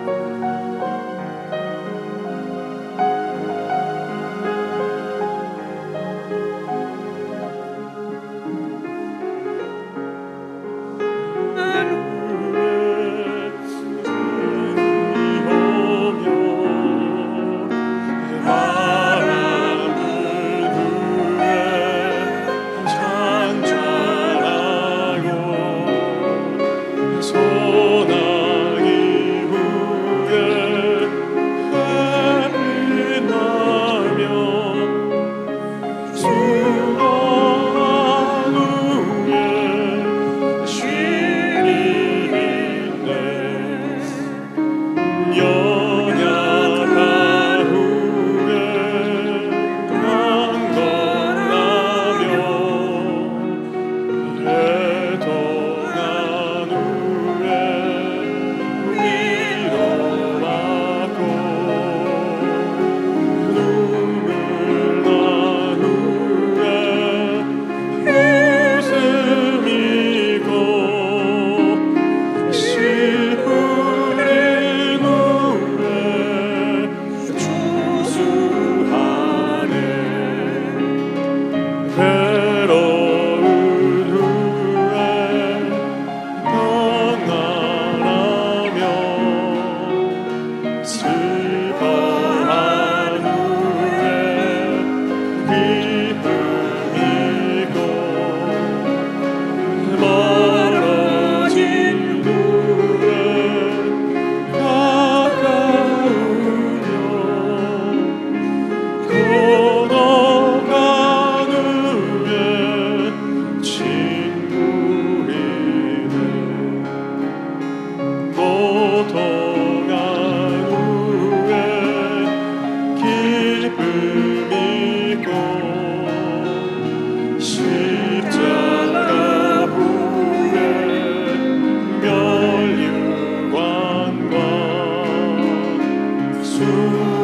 주